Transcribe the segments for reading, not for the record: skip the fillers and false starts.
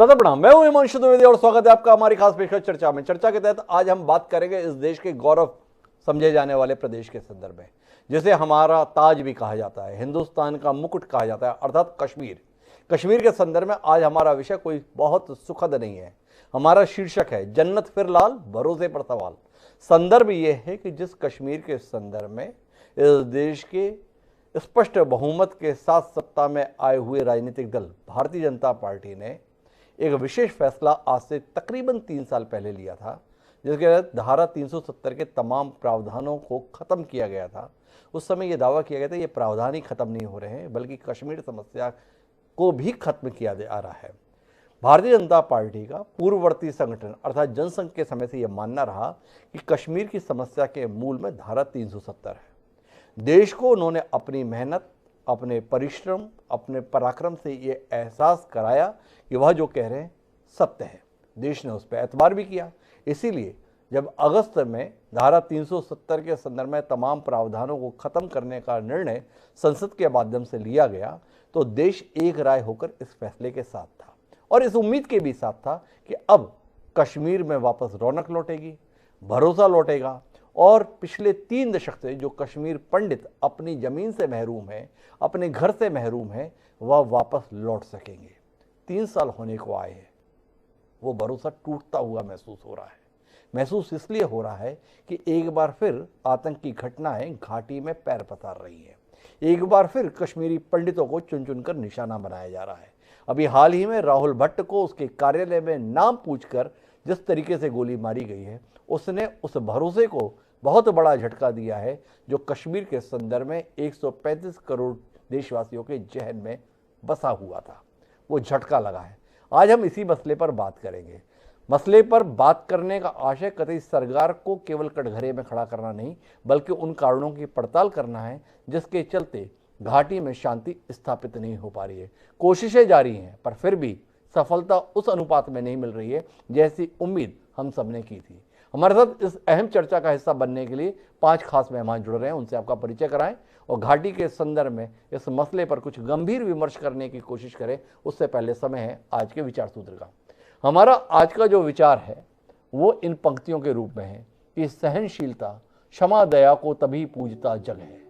सदा प्रणाम। मैं हूं हिमांशु द्विवेदी और स्वागत है आपका हमारी खास पेशकश चर्चा में। चर्चा के तहत आज हम बात करेंगे इस देश के गौरव समझे जाने वाले प्रदेश के संदर्भ में, जिसे हमारा ताज भी कहा जाता है, हिंदुस्तान का मुकुट कहा जाता है, अर्थात कश्मीर। कश्मीर के संदर्भ में आज हमारा विषय कोई बहुत सुखद नहीं है। हमारा शीर्षक है जन्नत फिर लाल, भरोसे पर सवाल। संदर्भ यह है कि जिस कश्मीर के संदर्भ में इस देश के स्पष्ट बहुमत के साथ सत्ता में आए हुए राजनीतिक दल भारतीय जनता पार्टी ने एक विशेष फैसला आज से तकरीबन 3 साल पहले लिया था, जिसके तहत धारा 370 के तमाम प्रावधानों को खत्म किया गया था। उस समय यह दावा किया गया था ये प्रावधान ही खत्म नहीं हो रहे हैं, बल्कि कश्मीर समस्या को भी खत्म किया जा रहा है। भारतीय जनता पार्टी का पूर्ववर्ती संगठन अर्थात जनसंघ के समय से यह मानना रहा कि कश्मीर की समस्या के मूल में धारा 370 है। देश को उन्होंने अपनी मेहनत, अपने परिश्रम, अपने पराक्रम से ये एहसास कराया कि वह जो कह रहे हैं सत्य है। देश ने उस पर एतबार भी किया। इसीलिए जब अगस्त में धारा 370 के संदर्भ में तमाम प्रावधानों को खत्म करने का निर्णय संसद के माध्यम से लिया गया, तो देश एक राय होकर इस फैसले के साथ था और इस उम्मीद के भी साथ था कि अब कश्मीर में वापस रौनक लौटेगी, भरोसा लौटेगा और पिछले 3 दशक से जो कश्मीर पंडित अपनी जमीन से महरूम है, अपने घर से महरूम है, वह वापस लौट सकेंगे। 3 साल होने को आए हैं, वो भरोसा टूटता हुआ महसूस हो रहा है। महसूस इसलिए हो रहा है कि एक बार फिर आतंकी घटनाएं घाटी में पैर पसार रही हैं। एक बार फिर कश्मीरी पंडितों को चुन चुनकर निशाना बनाया जा रहा है। अभी हाल ही में राहुल भट्ट को उसके कार्यालय में नाम पूछकर जिस तरीके से गोली मारी गई है, उसने उस भरोसे को बहुत बड़ा झटका दिया है जो कश्मीर के संदर्भ में 135 करोड़ देशवासियों के जहन में बसा हुआ था। वो झटका लगा है। आज हम इसी मसले पर बात करेंगे। मसले पर बात करने का आशय कतई सरकार को केवल कटघरे में खड़ा करना नहीं, बल्कि उन कारणों की पड़ताल करना है जिसके चलते घाटी में शांति स्थापित नहीं हो पा रही है। कोशिशें जारी हैं, पर फिर भी सफलता उस अनुपात में नहीं मिल रही है जैसी उम्मीद हम सबने की थी। हमारे साथ इस अहम चर्चा का हिस्सा बनने के लिए 5 खास मेहमान जुड़ रहे हैं। उनसे आपका परिचय कराएं और घाटी के संदर्भ में इस मसले पर कुछ गंभीर विमर्श करने की कोशिश करें। उससे पहले समय है आज के विचार सूत्र का। हमारा आज का जो विचार है वो इन पंक्तियों के रूप में है कि सहनशीलता, क्षमा, दया को तभी पूजता जग है,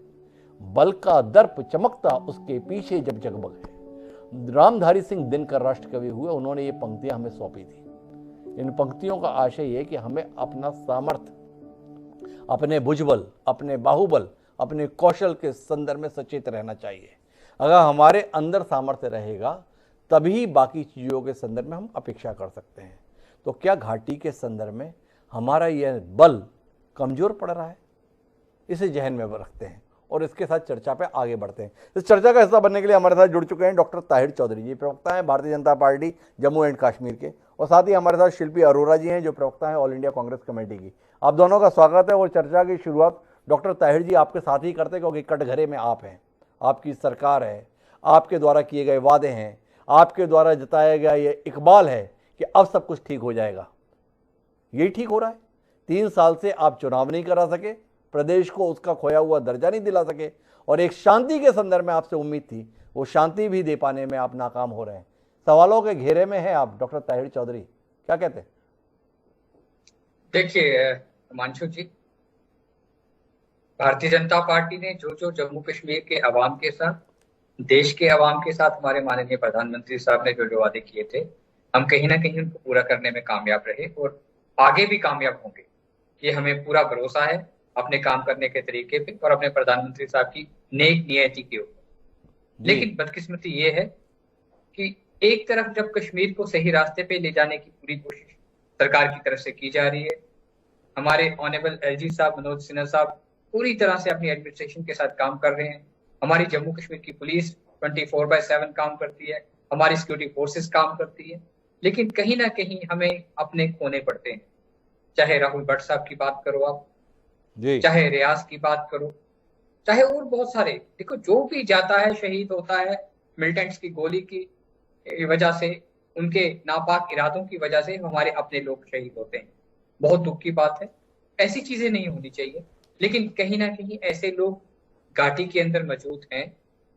बल का दर्प चमकता उसके पीछे जब जगमग है। रामधारी सिंह दिनकर राष्ट्र कवि हुए, उन्होंने ये पंक्तियां हमें सौंपी थी। इन पंक्तियों का आशय यह कि हमें अपना सामर्थ्य, अपने भुजबल, अपने बाहुबल, अपने कौशल के संदर्भ में सचेत रहना चाहिए। अगर हमारे अंदर सामर्थ्य रहेगा तभी बाकी चीज़ों के संदर्भ में हम अपेक्षा कर सकते हैं। तो क्या घाटी के संदर्भ में हमारा यह बल कमज़ोर पड़ रहा है? इसे जहन में रखते हैं और इसके साथ चर्चा पे आगे बढ़ते हैं। इस चर्चा का हिस्सा बनने के लिए हमारे साथ जुड़ चुके हैं डॉक्टर ताहिर चौधरी जी, प्रवक्ता हैं भारतीय जनता पार्टी जम्मू एंड कश्मीर के, और साथ ही हमारे साथ शिल्पी अरोरा जी हैं जो प्रवक्ता हैं ऑल इंडिया कांग्रेस कमेटी की। आप दोनों का स्वागत है और चर्चा की शुरुआत डॉक्टर ताहिर जी आपके साथ ही करते हैं, क्योंकि कटघरे में आप हैं, आपकी सरकार है, आपके द्वारा किए गए वादे हैं, आपके द्वारा जताया गया ये इकबाल है कि अब सब कुछ ठीक हो जाएगा। यही ठीक हो रहा है? 3 साल से आप चुनाव नहीं करा सके, प्रदेश को उसका खोया हुआ दर्जा नहीं दिला सके, और एक शांति के संदर्भ में आपसे उम्मीद थी, वो शांति भी दे पाने में आप नाकाम हो रहे हैं। सवालों के घेरे में है आप डॉक्टर ताहिर चौधरी, क्या कहते हैं? देखिए हिमांशु जी, भारतीय जनता पार्टी ने जो जम्मू कश्मीर के अवाम के साथ, देश के अवाम के साथ हमारे माननीय प्रधानमंत्री साहब ने जो वादे किए थे, हम कहीं ना कहीं उनको पूरा करने में कामयाब रहे और आगे भी कामयाब होंगे। ये हमें पूरा भरोसा है अपने काम करने के तरीके पे और अपने प्रधानमंत्री साहब की नेक नियति के ऊपर। लेकिन बदकिस्मती ये है कि एक तरफ जब कश्मीर को सही रास्ते पे ले जाने की पूरी कोशिश सरकार की तरफ से की जा रही है, हमारे ऑनरेबल एलजी साहब, मनोज सिन्हा साहब पूरी तरह से अपनी एडमिनिस्ट्रेशन के साथ काम कर रहे हैं। हमारी जम्मू कश्मीर की पुलिस 24/7 काम करती है, हमारी सिक्योरिटी फोर्सेस काम करती है, लेकिन कहीं ना कहीं हमें अपने खोने पड़ते हैं। चाहे राहुल भट्ट साहब की बात करो आप, चाहे रियाज की बात करो, चाहे और बहुत सारे, देखो जो भी जाता है शहीद होता है मिलिटेंट्स की गोली की वजह से, उनके नापाक इरादों की वजह से हमारे अपने लोग शहीद होते हैं। बहुत दुख की बात है, ऐसी चीजें नहीं होनी चाहिए। लेकिन कहीं ना कहीं ऐसे लोग घाटी के अंदर मौजूद हैं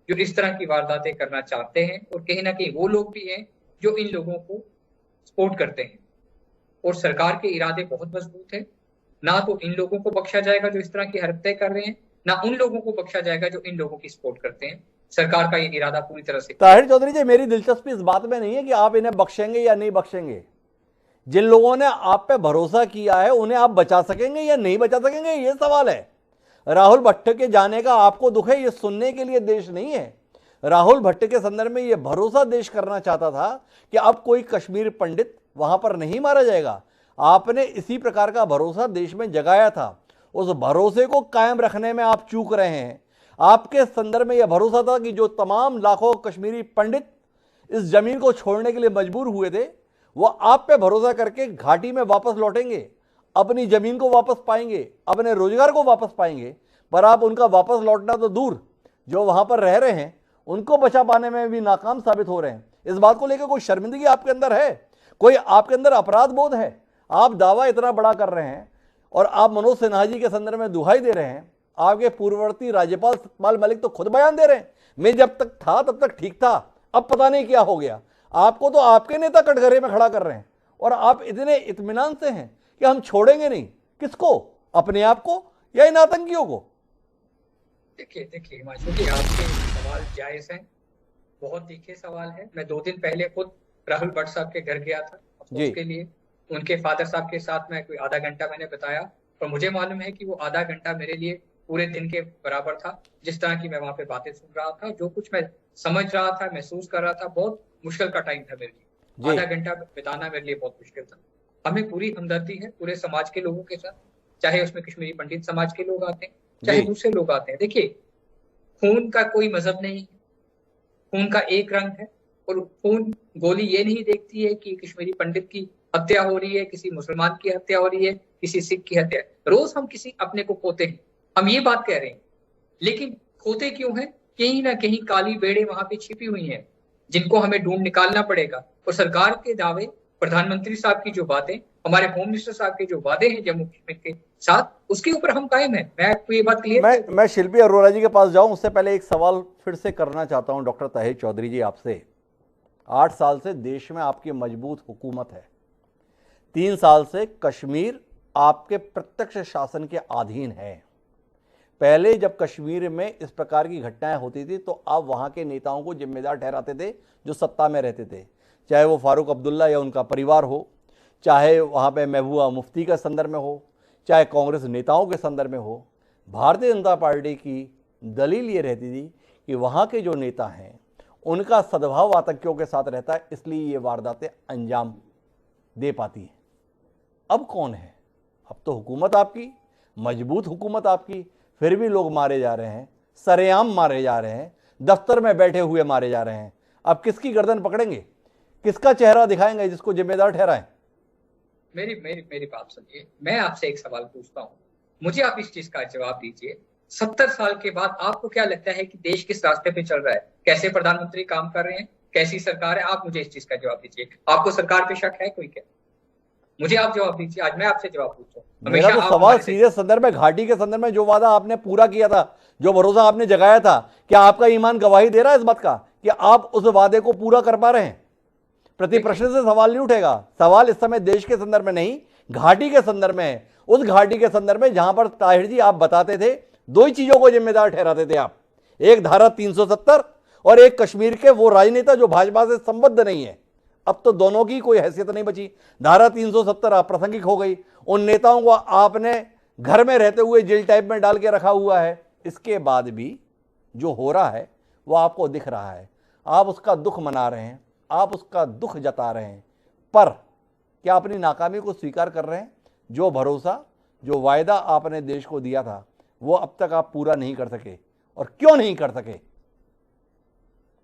जो इस तरह की वारदातें करना चाहते हैं, और कहीं ना कहीं वो लोग भी हैं जो इन लोगों को सपोर्ट करते हैं और सरकार के इरादे बहुत मजबूत है। ना तो इन लोगों को बख्शा जाएगा जो इस तरह की हरकतें कर रहे हैं, ना उन लोगों को बख्शा जाएगा जो इन लोगों की सपोर्ट करते हैं। सरकार का ये इरादा पूरी तरह से। ताहिर चौधरी जी, मेरी दिलचस्पी इस बात में नहीं है कि आप इन्हें बख्शेंगे या नहीं बख्शेंगे। जिन लोगों ने आप पे भरोसा किया है उन्हें आप बचा सकेंगे या नहीं बचा सकेंगे, ये सवाल है। राहुल भट्ट के जाने का आपको दुख है, ये सुनने के लिए देश नहीं है। राहुल भट्ट के संदर्भ में ये भरोसा देश करना चाहता था कि अब कोई कश्मीर पंडित वहां पर नहीं मारा जाएगा। आपने इसी प्रकार का भरोसा देश में जगाया था, उस भरोसे को कायम रखने में आप चूक रहे हैं। आपके संदर्भ में यह भरोसा था कि जो तमाम लाखों कश्मीरी पंडित इस जमीन को छोड़ने के लिए मजबूर हुए थे, वो आप पे भरोसा करके घाटी में वापस लौटेंगे, अपनी जमीन को वापस पाएंगे, अपने रोजगार को वापस पाएंगे। पर आप उनका वापस लौटना तो दूर, जो वहां पर रह रहे हैं उनको बचा पाने में भी नाकाम साबित हो रहे हैं। इस बात को लेकर कोई शर्मिंदगी आपके अंदर है? कोई आपके अंदर अपराध बोध है? आप दावा इतना बड़ा कर रहे हैं और आप मनोज सिन्हा जी के संदर्भ में दुहाई दे रहे हैं। आपके पूर्ववर्ती राज्यपाल सत्यपाल मलिक तो खुद बयान दे रहे हैं, मैं जब तक था तब तक ठीक था, अब पता नहीं क्या हो गया। आपको तो आपके नेता कटघरे में खड़ा कर रहे हैं और आप इतने इत्मीनान से हैं कि हम छोड़ेंगे नहीं। किसको? अपने आप को या इन आतंकियों को? देखिए हिमांशु जी, आपके सवाल जायज हैं, बहुत तीखे सवाल है। मैं 2 दिन पहले खुद राहुल भट्ट साहब के घर गया था उसके लिए। उनके फादर साहब के साथ मैं कोई आधा घंटा मैंने बिताया और मुझे मालूम है कि वो आधा घंटा मेरे लिए पूरे दिन के बराबर था। जिस तरह की मैं वहां पे बातें सुन रहा था, जो कुछ मैं समझ रहा था, महसूस कर रहा था, बहुत मुश्किल का टाइम था मेरे लिए। आधा घंटा बिताना मेरे लिए बहुत मुश्किल था। हमें पूरी हमदर्दी है पूरे समाज के लोगों के साथ, चाहे उसमें कश्मीरी पंडित समाज के लोग आते हैं, चाहे दूसरे लोग आते हैं। देखिए, खून का कोई मजहब नहीं है, खून का एक रंग है और खून गोली ये नहीं देखती है कि कश्मीरी पंडित की हत्या हो रही है, किसी मुसलमान की हत्या हो रही है, किसी सिख की हत्या। रोज हम किसी अपने को खोते हैं, हम ये बात कह रहे हैं, लेकिन खोते क्यों हैं? कहीं ना कहीं काली बेड़े वहां पे छिपी हुई हैं, जिनको हमें ढूंढ निकालना पड़ेगा। और सरकार के दावे, प्रधानमंत्री साहब की जो बातें, हमारे होम मिनिस्टर साहब के जो वादे हैं जम्मू कश्मीर के साथ, उसके ऊपर हम कायम हैं। मैं आपको ये बात क्लियर। मैं शिल्पी अरोड़ा जी के पास जाऊं उससे पहले एक सवाल फिर से करना चाहता हूं डॉक्टर ताहिर चौधरी जी आपसे। 8 साल से देश में आपकी मजबूत हुकूमत है, 3 साल से कश्मीर आपके प्रत्यक्ष शासन के अधीन है। पहले जब कश्मीर में इस प्रकार की घटनाएं होती थी तो आप वहां के नेताओं को जिम्मेदार ठहराते थे जो सत्ता में रहते थे, चाहे वो फारूक अब्दुल्ला या उनका परिवार हो, चाहे वहां पे महबूबा मुफ्ती का संदर्भ में हो, चाहे कांग्रेस नेताओं के संदर्भ में हो। भारतीय जनता पार्टी की दलील ये रहती थी कि वहाँ के जो नेता हैं उनका सद्भाव आतंकियों के साथ रहता है, इसलिए ये वारदातें अंजाम दे पाती हैं। अब कौन है? अब तो हुकूमत आपकी, मजबूत हुकूमत आपकी, फिर भी लोग मारे जा रहे हैं, सरेआम मारे जा रहे हैं, दफ्तर में बैठे हुए मारे जा रहे हैं। अब किसकी गर्दन पकड़ेंगे, किसका चेहरा दिखाएंगे, जिसको जिम्मेदार ठहराएं? मेरी बात सुनिए, मैं आपसे एक सवाल पूछता हूँ, मुझे आप इस चीज का जवाब दीजिए। 70 साल के बाद आपको क्या लगता है कि देश किस रास्ते पे चल रहा है? कैसे प्रधानमंत्री काम कर रहे हैं? कैसी सरकार है? आप मुझे इस चीज का जवाब दीजिए। आपको सरकार पे शक है कोई क्या? मुझे आप जवाब दीजिए। आज मैं आपसे जवाब पूछता हूँ। मेरा तो सवाल सीधे संदर्भ में, घाटी के संदर्भ में जो वादा आपने पूरा किया था, जो भरोसा आपने जगाया था, क्या आपका ईमान गवाही दे रहा है इस बात का कि आप उस वादे को पूरा कर पा रहे हैं? प्रति प्रश्न से सवाल नहीं उठेगा। सवाल इस समय देश के संदर्भ में नहीं, घाटी के संदर्भ में है। उस घाटी के संदर्भ में जहां पर ताहिर जी आप बताते थे, 2 ही चीजों को जिम्मेदार ठहराते थे आप, एक धारा 370 और एक कश्मीर के वो राजनेता जो भाजपा से संबद्ध नहीं है। अब तो दोनों की कोई हैसियत नहीं बची। धारा 370 अप्रासंगिक हो गई। उन नेताओं को आपने घर में रहते हुए जेल टाइप में डाल के रखा हुआ है। इसके बाद भी जो हो रहा है वो आपको दिख रहा है, आप उसका दुख मना रहे हैं, आप उसका दुख जता रहे हैं, पर क्या अपनी नाकामी को स्वीकार कर रहे हैं? जो भरोसा, जो वायदा आपने देश को दिया था, वो अब तक आप पूरा नहीं कर सके, और क्यों नहीं कर सके?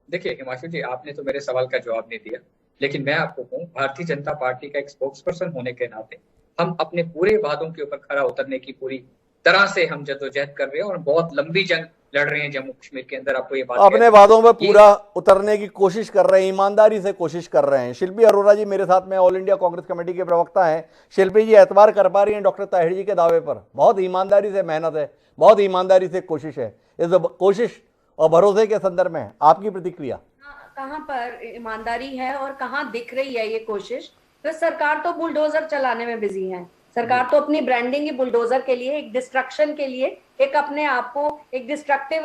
देखिए हिमांशु जी, आपने तो मेरे सवाल का जवाब नहीं दिया, लेकिन मैं आपको कहूँ, भारतीय जनता पार्टी का एक स्पोक्स पर्सन होने के नाते हम अपने पूरे वादों के ऊपर खरा उतरने की पूरी तरह से हम जद्दोजहद कर रहे हैं और बहुत लंबी जंग लड़ रहे हैं जम्मू कश्मीर के अंदर। आपको ये बात अपने वादों में पूरा उतरने की कोशिश कर रहे हैं, ईमानदारी से कोशिश कर रहे हैं। शिल्पी अरोड़ा जी मेरे साथ में ऑल इंडिया कांग्रेस कमेटी के प्रवक्ता हैं। शिल्पी जी एतबार कर पा रही हैं डॉक्टर ताहिर जी के दावे पर? बहुत ईमानदारी से मेहनत है, बहुत ईमानदारी से कोशिश है। इस कोशिश और भरोसे के संदर्भ में आपकी प्रतिक्रिया? कहाँ पर ईमानदारी है और कहाँ दिख रही है ये कोशिश? तो सरकार तो बुलडोजर चलाने में बिजी है। सरकार तो अपनी ब्रांडिंग ही बुलडोजर के लिए, एक डिस्ट्रक्शन के लिए, एक अपने आप को एक डिस्ट्रक्टिव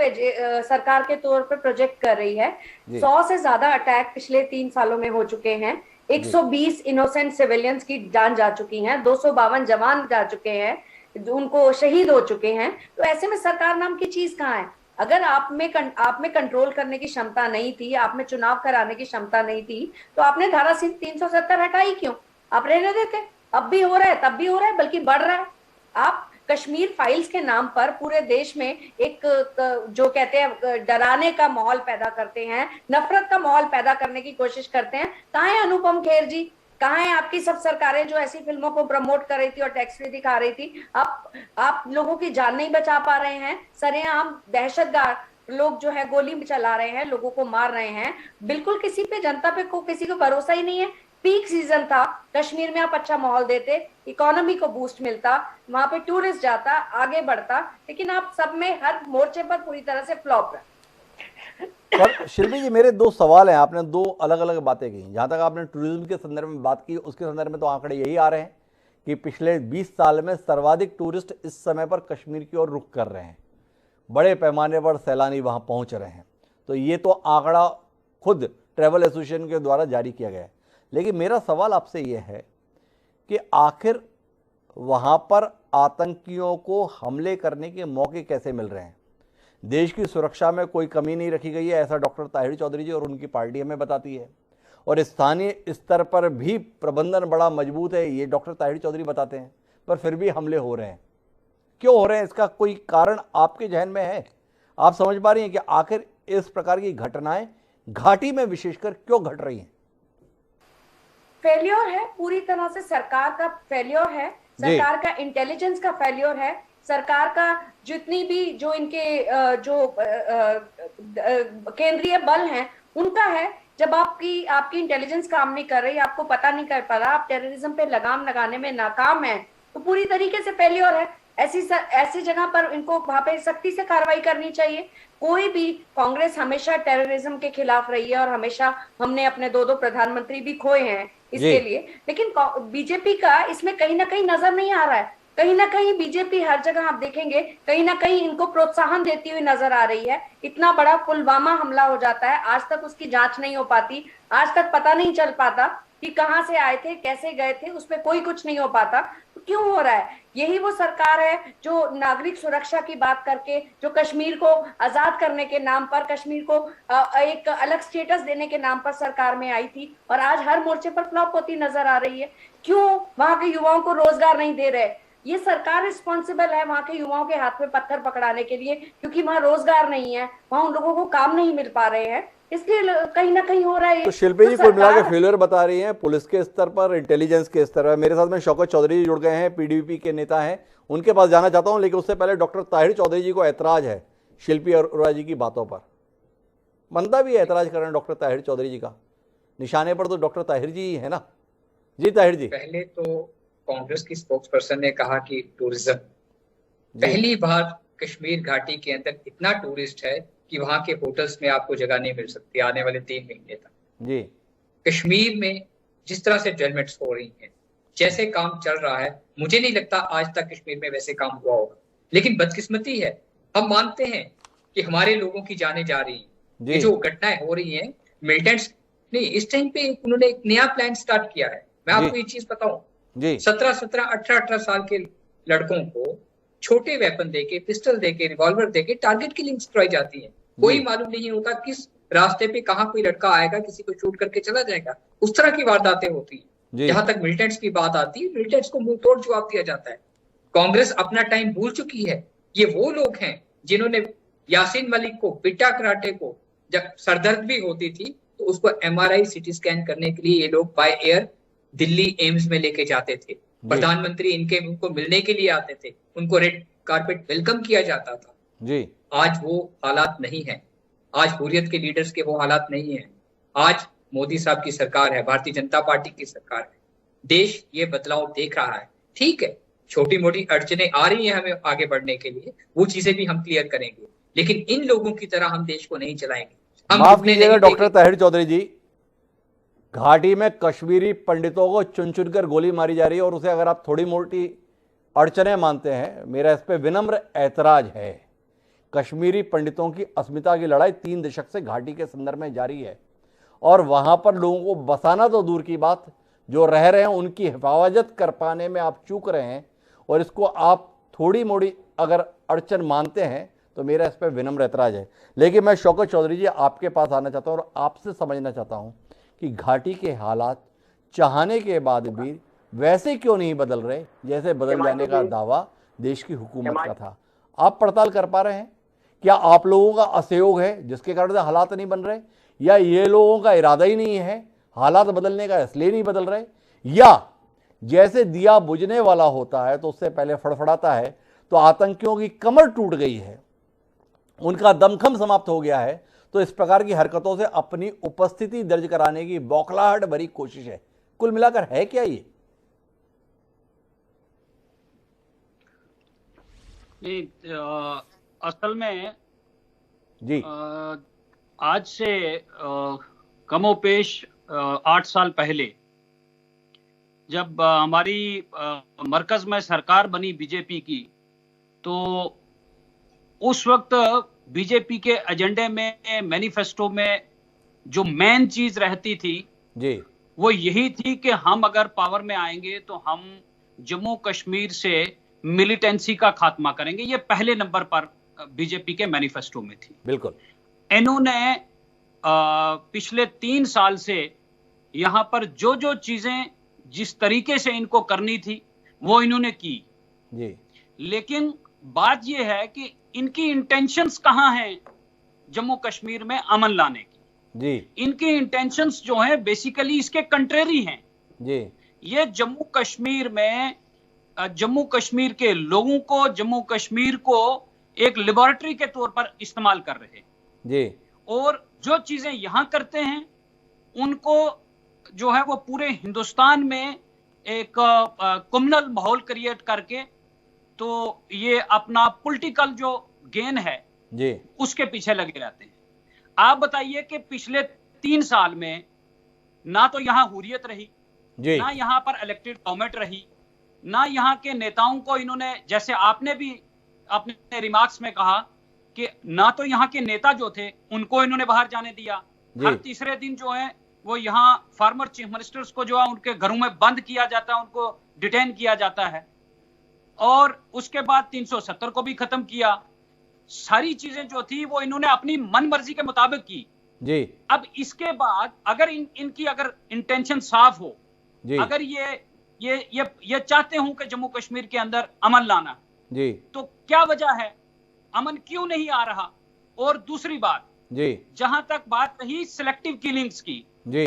सरकार के तौर पर प्रोजेक्ट कर रही है। 100 से ज्यादा अटैक पिछले 3 सालों में हो चुके हैं। 120 इनोसेंट सिविलियंस की जान जा चुकी हैं, 252 जवान जा चुके हैं, उनको शहीद हो चुके हैं। तो ऐसे में सरकार नाम की चीज कहाँ है? अगर आप में कंट्रोल करने की क्षमता नहीं थी, आप में चुनाव कराने की क्षमता नहीं थी, तो आपने धारा 370 हटाई क्यों? आप रहने देते। अब भी हो रहा है, तब भी हो रहा है, बल्कि बढ़ रहा है। आप कश्मीर फाइल्स के नाम पर पूरे देश में एक जो कहते हैं डराने का माहौल पैदा करते हैं, नफरत का माहौल पैदा करने की कोशिश करते हैं। कहाँ है अनुपम खेर जी? कहाँ है आपकी सब सरकारें जो ऐसी फिल्मों को प्रमोट कर रही थी और टैक्स फ्री दिखा रही थी? आप लोगों की जान नहीं बचा पा रहे हैं। सरेआम दहशतगर्द लोग जो है गोली चला रहे हैं, लोगों को मार रहे हैं। बिल्कुल किसी पे, जनता पे किसी को भरोसा ही नहीं है। पीक सीजन था, कश्मीर में आप अच्छा माहौल देते, इकोनॉमी को बूस्ट मिलता, वहां पे टूरिस्ट जाता, आगे बढ़ता, लेकिन आप सब में हर मोर्चे पर पूरी तरह से फ्लॉप है। पर शिल्पी जी, मेरे दो सवाल हैं। आपने दो अलग अलग बातें की। जहाँ तक आपने टूरिज्म के संदर्भ में बात की, उसके संदर्भ में तो आंकड़े यही आ रहे हैं कि पिछले 20 साल में सर्वाधिक टूरिस्ट इस समय पर कश्मीर की ओर रुख कर रहे हैं। बड़े पैमाने पर सैलानी वहाँ पहुँच रहे हैं। तो ये तो आंकड़ा खुद ट्रैवल एसोसिएशन के द्वारा जारी किया गया है। लेकिन मेरा सवाल आपसे ये है कि आखिर वहाँ पर आतंकियों को हमले करने के मौके कैसे मिल रहे हैं? देश की सुरक्षा में कोई कमी नहीं रखी गई है, ऐसा डॉक्टर ताहिर चौधरी जी और उनकी पार्टी हमें बताती है। और स्थानीय स्तर पर भी प्रबंधन बड़ा मजबूत है, ये डॉक्टर ताहिर चौधरी बताते हैं। पर फिर भी हमले हो रहे हैं। क्यों हो रहे हैं? इसका कोई कारण आपके जहन में है? आप समझ पा रही हैं कि आखिर इस प्रकार की घटनाएं घाटी में विशेषकर क्यों घट रही हैं? फेल्योर है, पूरी तरह से सरकार का फेल्योर है, सरकार का इंटेलिजेंस का फेल्योर है, सरकार का जितनी भी जो इनके जो केंद्रीय बल हैं उनका है। जब आपकी इंटेलिजेंस काम नहीं कर रही, आपको पता नहीं कर पा रहा, आप टेररिज्म पे लगाम लगाने में नाकाम है, तो पूरी तरीके से फेल्योर है। ऐसी जगह पर इनको वहां पे सख्ती से कार्रवाई करनी चाहिए। कोई भी, कांग्रेस हमेशा टेररिज्म के खिलाफ रही है और हमेशा हमने अपने 2 प्रधानमंत्री भी खोए हैं इसके लिए, लेकिन बीजेपी का इसमें कहीं ना कहीं नजर नहीं आ रहा है। कहीं ना कहीं बीजेपी हर जगह आप देखेंगे, कहीं ना कहीं इनको प्रोत्साहन देती हुई नजर आ रही है। इतना बड़ा पुलवामा हमला हो जाता है, आज तक उसकी जांच नहीं हो पाती, आज तक पता नहीं चल पाता कि कहां से आए थे, कैसे गए थे, उसमें कोई कुछ नहीं हो पाता। तो क्यों हो रहा है? यही वो सरकार है जो नागरिक सुरक्षा की बात करके, जो कश्मीर को आजाद करने के नाम पर, कश्मीर को एक अलग स्टेटस देने के नाम पर सरकार में आई थी, और आज हर मोर्चे पर फ्लॉप होती नजर आ रही है। क्यों वहां के युवाओं को रोजगार नहीं दे रहे? ये सरकार रिस्पॉन्सिबल है वहां के युवाओं के हाथ में पत्थर पकड़ाने के लिए, क्योंकि वहां रोजगार नहीं है, वहां उन लोगों को काम नहीं मिल पा रहे हैं, इसलिए कहीं ना कहीं हो रहा है। तो शिल्पी जी, कुल मिला के फेलियर बता रही हैं पुलिस के स्तर पर, इंटेलिजेंस के स्तर पर। मेरे साथ में शौकत चौधरी जी जुड़ गए हैं, पीडीपी के नेता हैं, उनके पास जाना चाहता हूं। लेकिन उससे पहले डॉक्टर ताहिर चौधरी जी को ऐतराज है शिल्पी अरोड़ा जी की बातों पर। मनता भी ऐतराज कर रहे हैं डॉक्टर ताहिर चौधरी जी का। निशाने पर तो डॉक्टर ताहिर जी ही है ना। जी ताहिर जी। पहले तो कांग्रेस की स्पोक्स पर्सन ने कहा कि टूरिज्म, पहली बार कश्मीर घाटी के अंदर इतना टूरिस्ट है कि वहां के होटल्स में आपको जगह नहीं मिल सकती आने वाले 3 महीने तक। जी। कश्मीर में जिस तरह से डेवलपमेंट्स हो रही हैं, जैसे काम चल रहा है, मुझे नहीं लगता आज तक कश्मीर में वैसे काम हुआ होगा। लेकिन बदकिस्मती है, हम मानते हैं कि हमारे लोगों की जानें जा रही हैं। ये जो घटनाएं हो रही हैं, मिलिटेंट्स नहीं, इस टाइम पे उन्होंने एक नया प्लान स्टार्ट किया है। मैं आपको ये चीज बताऊं, 17, 18 साल के लड़कों को छोटे वेपन देके, पिस्टल देके, रिवॉल्वर देके टारगेट किलिंग्स करवाई जाती है। कोई मालूम नहीं होता किस रास्ते पे कहाँ कोई लड़का आएगा, किसी को शूट करके चला जाएगा। उस तरह की वारदातें होती है। जहां तक मिलिटेंट्स की बात आती है, मिलिटेंट्स को मुंह तोड़ जवाब दिया जाता है। कांग्रेस अपना टाइम भूल चुकी है। ये वो लोग हैं जिन्होंने यासीन मलिक को, बिट्टा कराटे को, जब सरदर्द भी होती थी तो उसको MRI CT स्कैन करने के लिए ये लोग बाय एयर दिल्ली एम्स में लेके जाते थे। प्रधानमंत्री उनको मिलने के लिए आते थे, उनको रेड कारपेट वेलकम किया जाता था। जी। आज वो हालात नहीं है। आज हुर्रियत के लीडर्स के वो हालात नहीं है। आज मोदी साहब की सरकार है, भारतीय जनता पार्टी की सरकार है। देश ये बदलाव देख रहा है। ठीक है, छोटी मोटी अड़चने आ रही है हमें आगे बढ़ने के लिए, वो चीजें भी हम क्लियर करेंगे, लेकिन इन लोगों की तरह हम देश को नहीं चलाएंगे। हम माफ कीजिएगा डॉक्टर ताहिर चौधरी जी, घाटी में कश्मीरी पंडितों को चुन चुन कर गोली मारी जा रही है और उसे अगर आप थोड़ी मोटी अड़चने मानते हैं, मेरा इस पर विनम्र ऐतराज है। कश्मीरी पंडितों की अस्मिता की लड़ाई 3 दशक से घाटी के संदर्भ में जारी है और वहां पर लोगों को बसाना तो दूर की बात, जो रह रहे हैं उनकी हिफाजत कर पाने में आप चूक रहे हैं और इसको आप थोड़ी मोड़ी अगर अड़चन मानते हैं तो मेरा इस पर विनम्र ऐतराज है। लेकिन मैं शौकत चौधरी जी आपके पास आना चाहता हूं और आपसे समझना चाहता हूं कि घाटी के हालात चाहने के बाद भी वैसे क्यों नहीं बदल रहे जैसे बदल जाने का दावा देश की हुकूमत का था। आप पड़ताल कर पा रहे हैं? क्या आप लोगों का असहयोग है जिसके कारण से हालात नहीं बन रहे, या ये लोगों का इरादा ही नहीं है हालात बदलने का इसलिए नहीं बदल रहे, या जैसे दिया बुझने वाला होता है तो उससे पहले फड़फड़ाता है, तो आतंकियों की कमर टूट गई है, उनका दमखम समाप्त हो गया है, तो इस प्रकार की हरकतों से अपनी उपस्थिति दर्ज कराने की बौखलाहट भरी कोशिश है। कुल मिलाकर है क्या ये? असल में जी आज से कमोपेश 8 साल पहले जब हमारी मरकज में सरकार बनी बीजेपी की, तो उस वक्त बीजेपी के एजेंडे में, मैनिफेस्टो में जो मेन चीज रहती थी जी वो यही थी कि हम अगर पावर में आएंगे तो हम जम्मू कश्मीर से मिलिटेंसी का खात्मा करेंगे। ये पहले नंबर पर बीजेपी के मैनिफेस्टो में थी। बिल्कुल। इन्होंने पिछले 3 साल से यहां पर जो जो चीजें जिस तरीके से इनको करनी थी वो इन्होंने की जी। लेकिन बात यह है कि इनकी इंटेंशंस कहां हैं जम्मू कश्मीर में अमन लाने की जी। इनकी इंटेंशंस जो हैं बेसिकली इसके कंट्रेरी हैं जी। ये जम्मू कश्मीर में जम्मू कश्मीर के लोगों को, जम्मू कश्मीर को एक लेबोरेटरी के तौर पर इस्तेमाल कर रहे हैं जी। और जो चीजें यहां करते हैं उनको जो है वो पूरे हिंदुस्तान में एक कम्युनल माहौल क्रिएट करके तो ये अपना पॉलिटिकल जो गेन है जी उसके पीछे लगे रहते हैं। आप बताइए कि पिछले 3 साल में ना तो यहां हुर्रियत रही जी। ना यहां पर इलेक्टेड गवर्नमेंट रही, ना यहां के नेताओं को इन्होंने, जैसे आपने भी अपने रिमार्क्स में कहा कि ना तो यहां के नेता जो थे उनको इन्होंने बाहर जाने दिया। हर तीसरे दिन जो है वो यहाँ फॉर्मर चीफ मिनिस्टर्स को जो है उनके घरों में बंद किया जाता है, उनको डिटेन किया जाता है और उसके बाद 370 को भी खत्म किया। सारी चीजें जो थी वो इन्होंने अपनी मन मर्जी के मुताबिक की जी। अब इसके बाद अगर इनकी अगर इंटेंशन साफ हो जी। अगर ये चाहते हूं कि जम्मू कश्मीर के अंदर अमन लाना जी, तो क्या वजह है, अमन क्यों नहीं आ रहा? और दूसरी बात जी, जहां तक बात रही सिलेक्टिव किलिंग्स की, जी,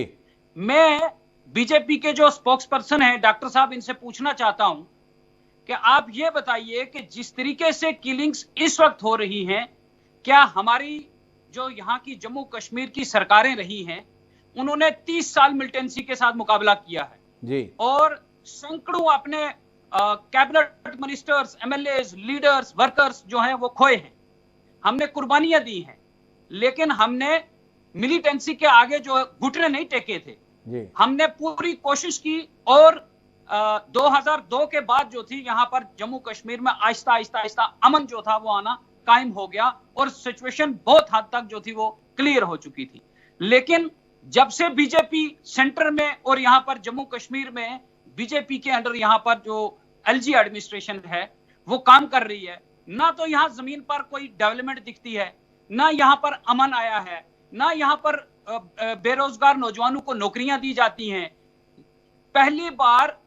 मैं बीजेपी के जो स्पोक्स पर्सन है डॉक्टर साहब, इनसे पूछना चाहता हूं कि आप ये बताइए कि जिस तरीके से किलिंग्स इस वक्त हो रही हैं, क्या हमारी जो यहाँ की जम्मू कश्मीर की सरकारें रही हैं उन्होंने 30 साल मिलिटेंसी के साथ मुकाबला किया है जी, और सैकड़ों अपने cabinet ministers, MLAs, leaders, workers जो हैं वो खोए हैं। हमने कुर्बानियां दी हैं लेकिन हमने मिलिटेंसी के आगे जो घुटने नहीं टेके थे जी। हमने पूरी कोशिश की और 2002 के बाद जो थी यहाँ पर जम्मू कश्मीर में आहिस्ता आहिस्ता आहिस्ता अमन जो था वो आना कायम हो गया और सिचुएशन बहुत हद तक जो थी वो क्लियर हो चुकी थी। लेकिन जब से बीजेपी सेंटर में और यहाँ पर जम्मू कश्मीर में बीजेपी के अंडर यहाँ पर जो एलजी एडमिनिस्ट्रेशन है वो काम कर रही है, ना तो यहाँ जमीन पर कोई डेवलपमेंट दिखती है, ना यहाँ पर अमन आया है, ना यहाँ पर बेरोजगार नौजवानों को नौकरियां दी जाती हैं। पहली बार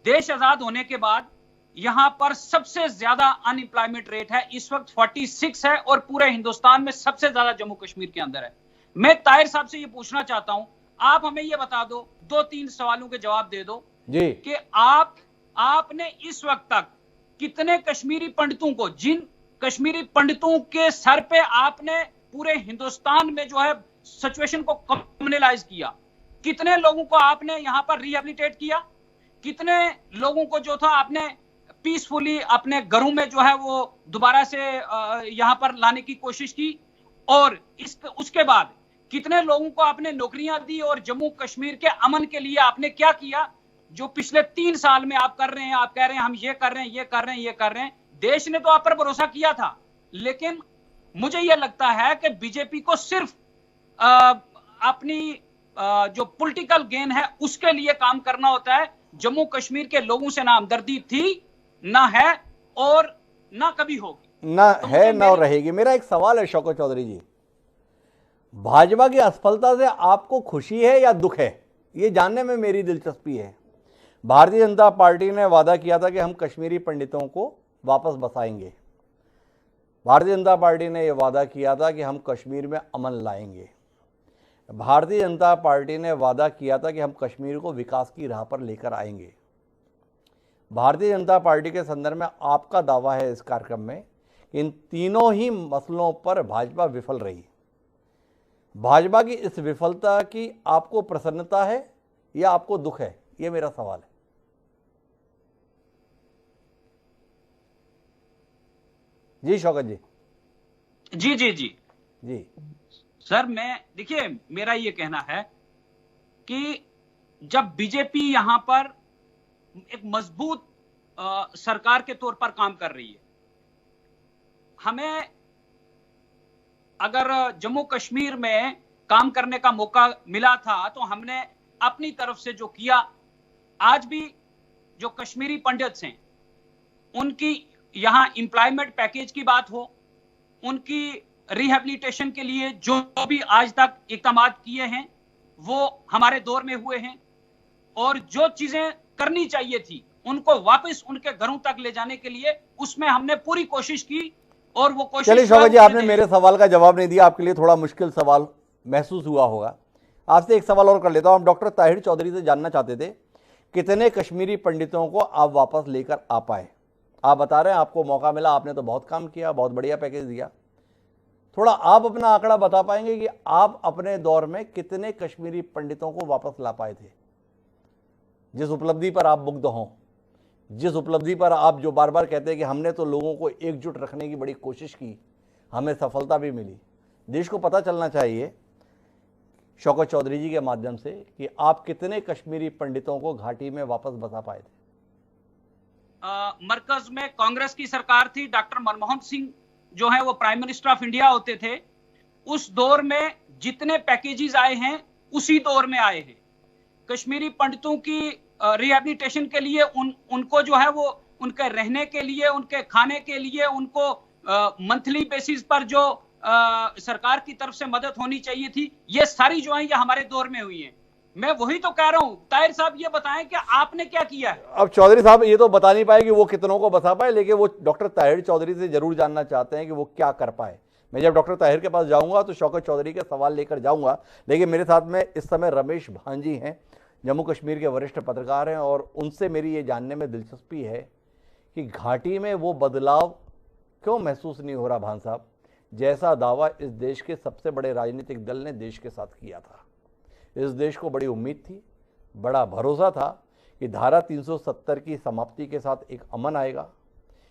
देश आजाद होने के बाद यहां पर सबसे ज्यादा अनएम्प्लॉयमेंट रेट है, इस वक्त 46 है और पूरे हिंदुस्तान में सबसे ज्यादा जम्मू कश्मीर के अंदर है। मैं ताहिर साहब से ये पूछना चाहता हूं, आप हमें ये बता दो, 2-3 सवालों के जवाब दे दो जी कि आपने इस वक्त तक कितने कश्मीरी पंडितों को, जिन कश्मीरी पंडितों के सर पे आपने पूरे हिंदुस्तान में जो है सिचुएशन को कम्युनलाइज किया, कितने लोगों को आपने यहां पर रिहेबिलिटेट किया, कितने लोगों को जो था आपने पीसफुली अपने घरों में जो है वो दोबारा से यहां पर लाने की कोशिश की, और उसके बाद कितने लोगों को आपने नौकरियां दी और जम्मू कश्मीर के अमन के लिए आपने क्या किया जो पिछले 3 साल में आप कर रहे हैं? आप कह रहे हैं हम ये कर रहे हैं, ये कर रहे हैं, ये कर रहे हैं। देश ने तो आप पर भरोसा किया था, लेकिन मुझे यह लगता है कि बीजेपी को सिर्फ अपनी जो पॉलिटिकल गेन है उसके लिए काम करना होता है। जम्मू कश्मीर के लोगों से ना हमदर्दी थी, ना है और ना कभी होगी, ना तो है ना रहेगी। मेरा एक सवाल है शौकत चौधरी जी, भाजपा की असफलता से आपको खुशी है या दुख है, ये जानने में मेरी दिलचस्पी है। भारतीय जनता पार्टी ने वादा किया था कि हम कश्मीरी पंडितों को वापस बसाएंगे। भारतीय जनता पार्टी ने यह वादा किया था कि हम कश्मीर में अमन लाएंगे। भारतीय जनता पार्टी ने वादा किया था कि हम कश्मीर को विकास की राह पर लेकर आएंगे। भारतीय जनता पार्टी के संदर्भ में आपका दावा है इस कार्यक्रम में कि इन तीनों ही मसलों पर भाजपा विफल रही। भाजपा की इस विफलता की आपको प्रसन्नता है या आपको दुख है, ये मेरा सवाल है। जी शौकत जी। जी जी जी जी सर, मैं देखिए मेरा ये कहना है कि जब बीजेपी यहां पर एक मजबूत सरकार के तौर पर काम कर रही है, हमें अगर जम्मू कश्मीर में काम करने का मौका मिला था तो हमने अपनी तरफ से जो किया, आज भी जो कश्मीरी पंडित हैं उनकी यहां एम्प्लॉयमेंट पैकेज की बात हो, उनकी रिहेबिलिटेशन के लिए जो भी आज तक इकदाम किए हैं वो हमारे दौर में हुए हैं, और जो चीजें करनी चाहिए थी उनको वापस उनके घरों तक ले जाने के लिए उसमें हमने पूरी कोशिश की। और वो कोशिश, चलिए शौकत जी, आपने मेरे सवाल का जवाब नहीं दिया, आपके लिए थोड़ा मुश्किल सवाल महसूस हुआ होगा। आपसे एक सवाल और कर लेता हूं। हम डॉक्टर ताहिर चौधरी से जानना चाहते थे कितने कश्मीरी पंडितों को आप वापस लेकर आ पाए। आप बता रहे हैं आपको मौका मिला, आपने तो बहुत काम किया, बहुत बढ़िया पैकेज दिया। थोड़ा आप अपना आंकड़ा बता पाएंगे कि आप अपने दौर में कितने कश्मीरी पंडितों को वापस ला पाए थे, जिस उपलब्धि पर आप मुग्ध हों, जिस उपलब्धि पर आप जो बार बार कहते हैं कि हमने तो लोगों को एकजुट रखने की बड़ी कोशिश की, हमें सफलता भी मिली। देश को पता चलना चाहिए शौकत चौधरी जी के माध्यम से कि आप कितने कश्मीरी पंडितों को घाटी में वापस बसा पाए थे। मरकज में कांग्रेस की सरकार थी, डॉक्टर मनमोहन सिंह जो है वो प्राइम मिनिस्टर ऑफ इंडिया होते थे। उस दौर में जितने पैकेजेस आए हैं उसी दौर में आए हैं। कश्मीरी पंडितों की रिहेबिलिटेशन के लिए उनको जो है वो उनके रहने के लिए, उनके खाने के लिए, उनको मंथली बेसिस पर जो सरकार की तरफ से मदद होनी चाहिए थी, ये सारी जो है ये हमारे दौर में हुई है। मैं वही तो कह रहा हूं। ताहिर साहब ये बताएं कि आपने क्या किया है। अब चौधरी साहब ये तो बता नहीं पाए कि वो कितनों को बसा पाए, लेकिन वो डॉक्टर ताहिर चौधरी से जरूर जानना चाहते हैं कि वो क्या कर पाए। मैं जब डॉक्टर ताहिर के पास जाऊंगा तो शौकत चौधरी के सवाल लेकर जाऊंगा, लेकिन मेरे साथ में इस समय रमेश भांजी हैं, जम्मू कश्मीर के वरिष्ठ पत्रकार हैं, और उनसे मेरी ये जानने में दिलचस्पी है कि घाटी में वो बदलाव क्यों महसूस नहीं हो रहा भान साहब, जैसा दावा इस देश के सबसे बड़े राजनीतिक दल ने देश के साथ किया था। इस देश को बड़ी उम्मीद थी, बड़ा भरोसा था कि धारा 370 की समाप्ति के साथ एक अमन आएगा,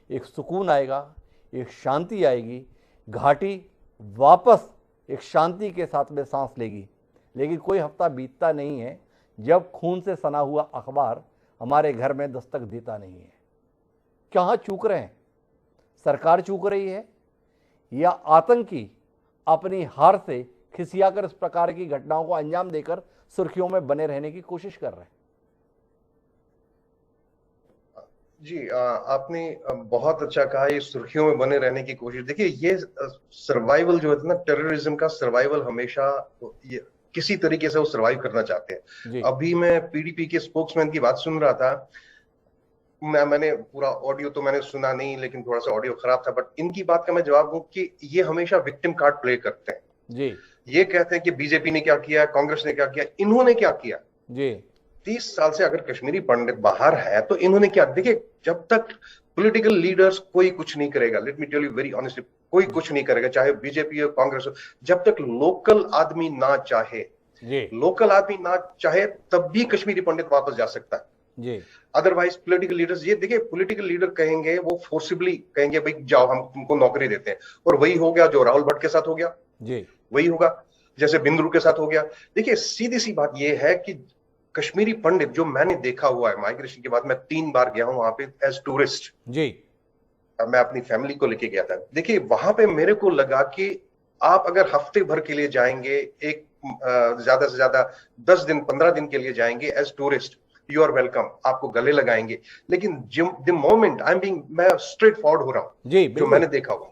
एक सुकून आएगा, एक शांति आएगी, घाटी वापस एक शांति के साथ में सांस लेगी। लेकिन कोई हफ्ता बीतता नहीं है जब खून से सना हुआ अखबार हमारे घर में दस्तक देता नहीं है। कहाँ चूक रहे हैं? सरकार चूक रही है या आतंकी अपनी हार से खिसियाकर इस प्रकार की घटनाओं को अंजाम देकर सुर्खियों में बने रहने की कोशिश कर रहे हैं? जी, आपने बहुत अच्छा कहा, ये सुर्खियों में बने रहने की कोशिश। देखिए, ये सर्वाइवल जो है ना, टेररिज्म का सर्वाइवल, हमेशा ये किसी तरीके से वो सर्वाइव करना चाहते हैं। अभी मैं पीडीपी के स्पोक्समैन की बात सुन रहा था, मैंने पूरा ऑडियो तो मैंने सुना नहीं, लेकिन थोड़ा सा ऑडियो खराब था, बट इनकी बात का मैं जवाब दूं कि ये हमेशा विक्टिम कार्ड प्ले करते हैं जी। ये कहते हैं कि बीजेपी ने क्या किया, कांग्रेस ने क्या किया, इन्होंने क्या किया जी। 30 साल से अगर कश्मीरी पंडित बाहर है तो इन्होंने क्या, देखिए जब तक पॉलिटिकल लीडर्स कोई कुछ नहीं करेगा, let me tell you very honestly, कोई कुछ नहीं करेगा, चाहे बीजेपी हो कांग्रेस हो, जब तक लोकल आदमी ना चाहे, लोकल आदमी ना चाहे तब भी कश्मीरी पंडित वापस जा सकता है जी। अदरवाइज पॉलिटिकल लीडर्स, ये देखिए पॉलिटिकल लीडर कहेंगे, वो फोर्सिबली कहेंगे भाई जाओ हम तुमको नौकरी देते हैं, और वही हो गया जो राहुल भट्ट के साथ हो गया जी, वही होगा। जैसे बिंदु के साथ हो गया। देखिए सीधी सी बात यह है कि कश्मीरी पंडित जो मैंने देखा हुआ है माइग्रेशन के बाद, मैं 3 बार गया हूं वहां पे एज टूरिस्ट जी, मैं अपनी फैमिली को लेके गया था। देखिए वहां पे मेरे को लगा कि आप अगर हफ्ते भर के लिए जाएंगे, एक ज्यादा से ज्यादा 10 दिन 15 दिन के लिए जाएंगे as tourist, you are welcome, आपको गले लगाएंगे। लेकिन the moment I am being, मैं स्ट्रेट फॉरवर्ड हो रहा हूं जी, जो मैंने देखा हुआ,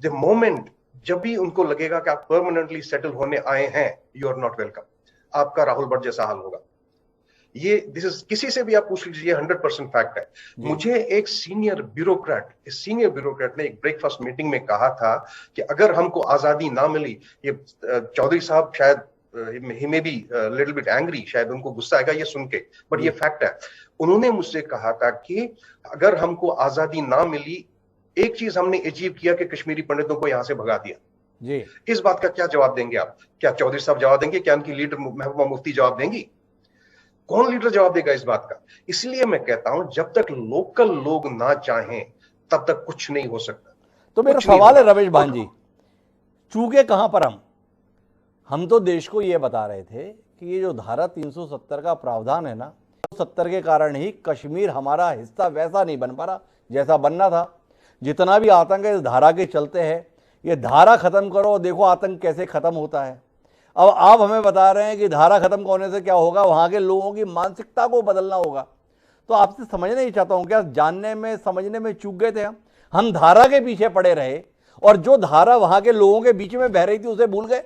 द मोमेंट जब भी उनको लगेगा कि आप परमानेंटली सेटल होने आए हैं, यू आर नॉट वेलकम, आपका राहुल भट्ट जैसा हाल होगा। ये दिस इज, किसी से भी आप पूछ लीजिए, 100% फैक्ट है। मुझे एक सीनियर ब्यूरोक्रेट ने एक ब्रेकफास्ट मीटिंग में कहा था कि अगर हमको आजादी ना मिली, ये चौधरी साहब शायद ही में बी लिटिल बिट एंग्री, शायद उनको गुस्सा आएगा ये सुन के, बट ये फैक्ट है। उन्होंने मुझसे कहा था कि अगर हमको आजादी ना मिली, एक चीज हमने अचीव किया कि कश्मीरी पंडितों को यहां से भगा दिया जी। इस बात का क्या जवाब देंगे आप? क्या चौधरी साहब जवाब देंगे? क्या उनकी लीडर महबूबा मुफ्ती जवाब देंगी? कौन लीडर जवाब देगा इस बात का? इसलिए मैं कहता हूं जब तक लोकल लोग ना चाहें तब तक कुछ नहीं हो सकता। तो मेरा सवाल है रमेश भांजी, चूके कहां पर हम तो देश को यह बता रहे थे कि ये जो धारा 370 का प्रावधान है ना, 70 के कारण ही कश्मीर हमारा हिस्सा वैसा नहीं बन पा रहा जैसा बनना था। जितना भी आतंक है इस धारा के चलते है, ये धारा खत्म करो, देखो आतंक कैसे खत्म होता है। अब आप हमें बता रहे हैं कि धारा खत्म होने से क्या होगा, वहां के लोगों की मानसिकता को बदलना होगा। तो आपसे समझना ही चाहता हूं, क्या जानने में समझने में चूक गए थे हम धारा के पीछे पड़े रहे और जो धारा वहां के लोगों के बीच में बह रही थी उसे भूल गए?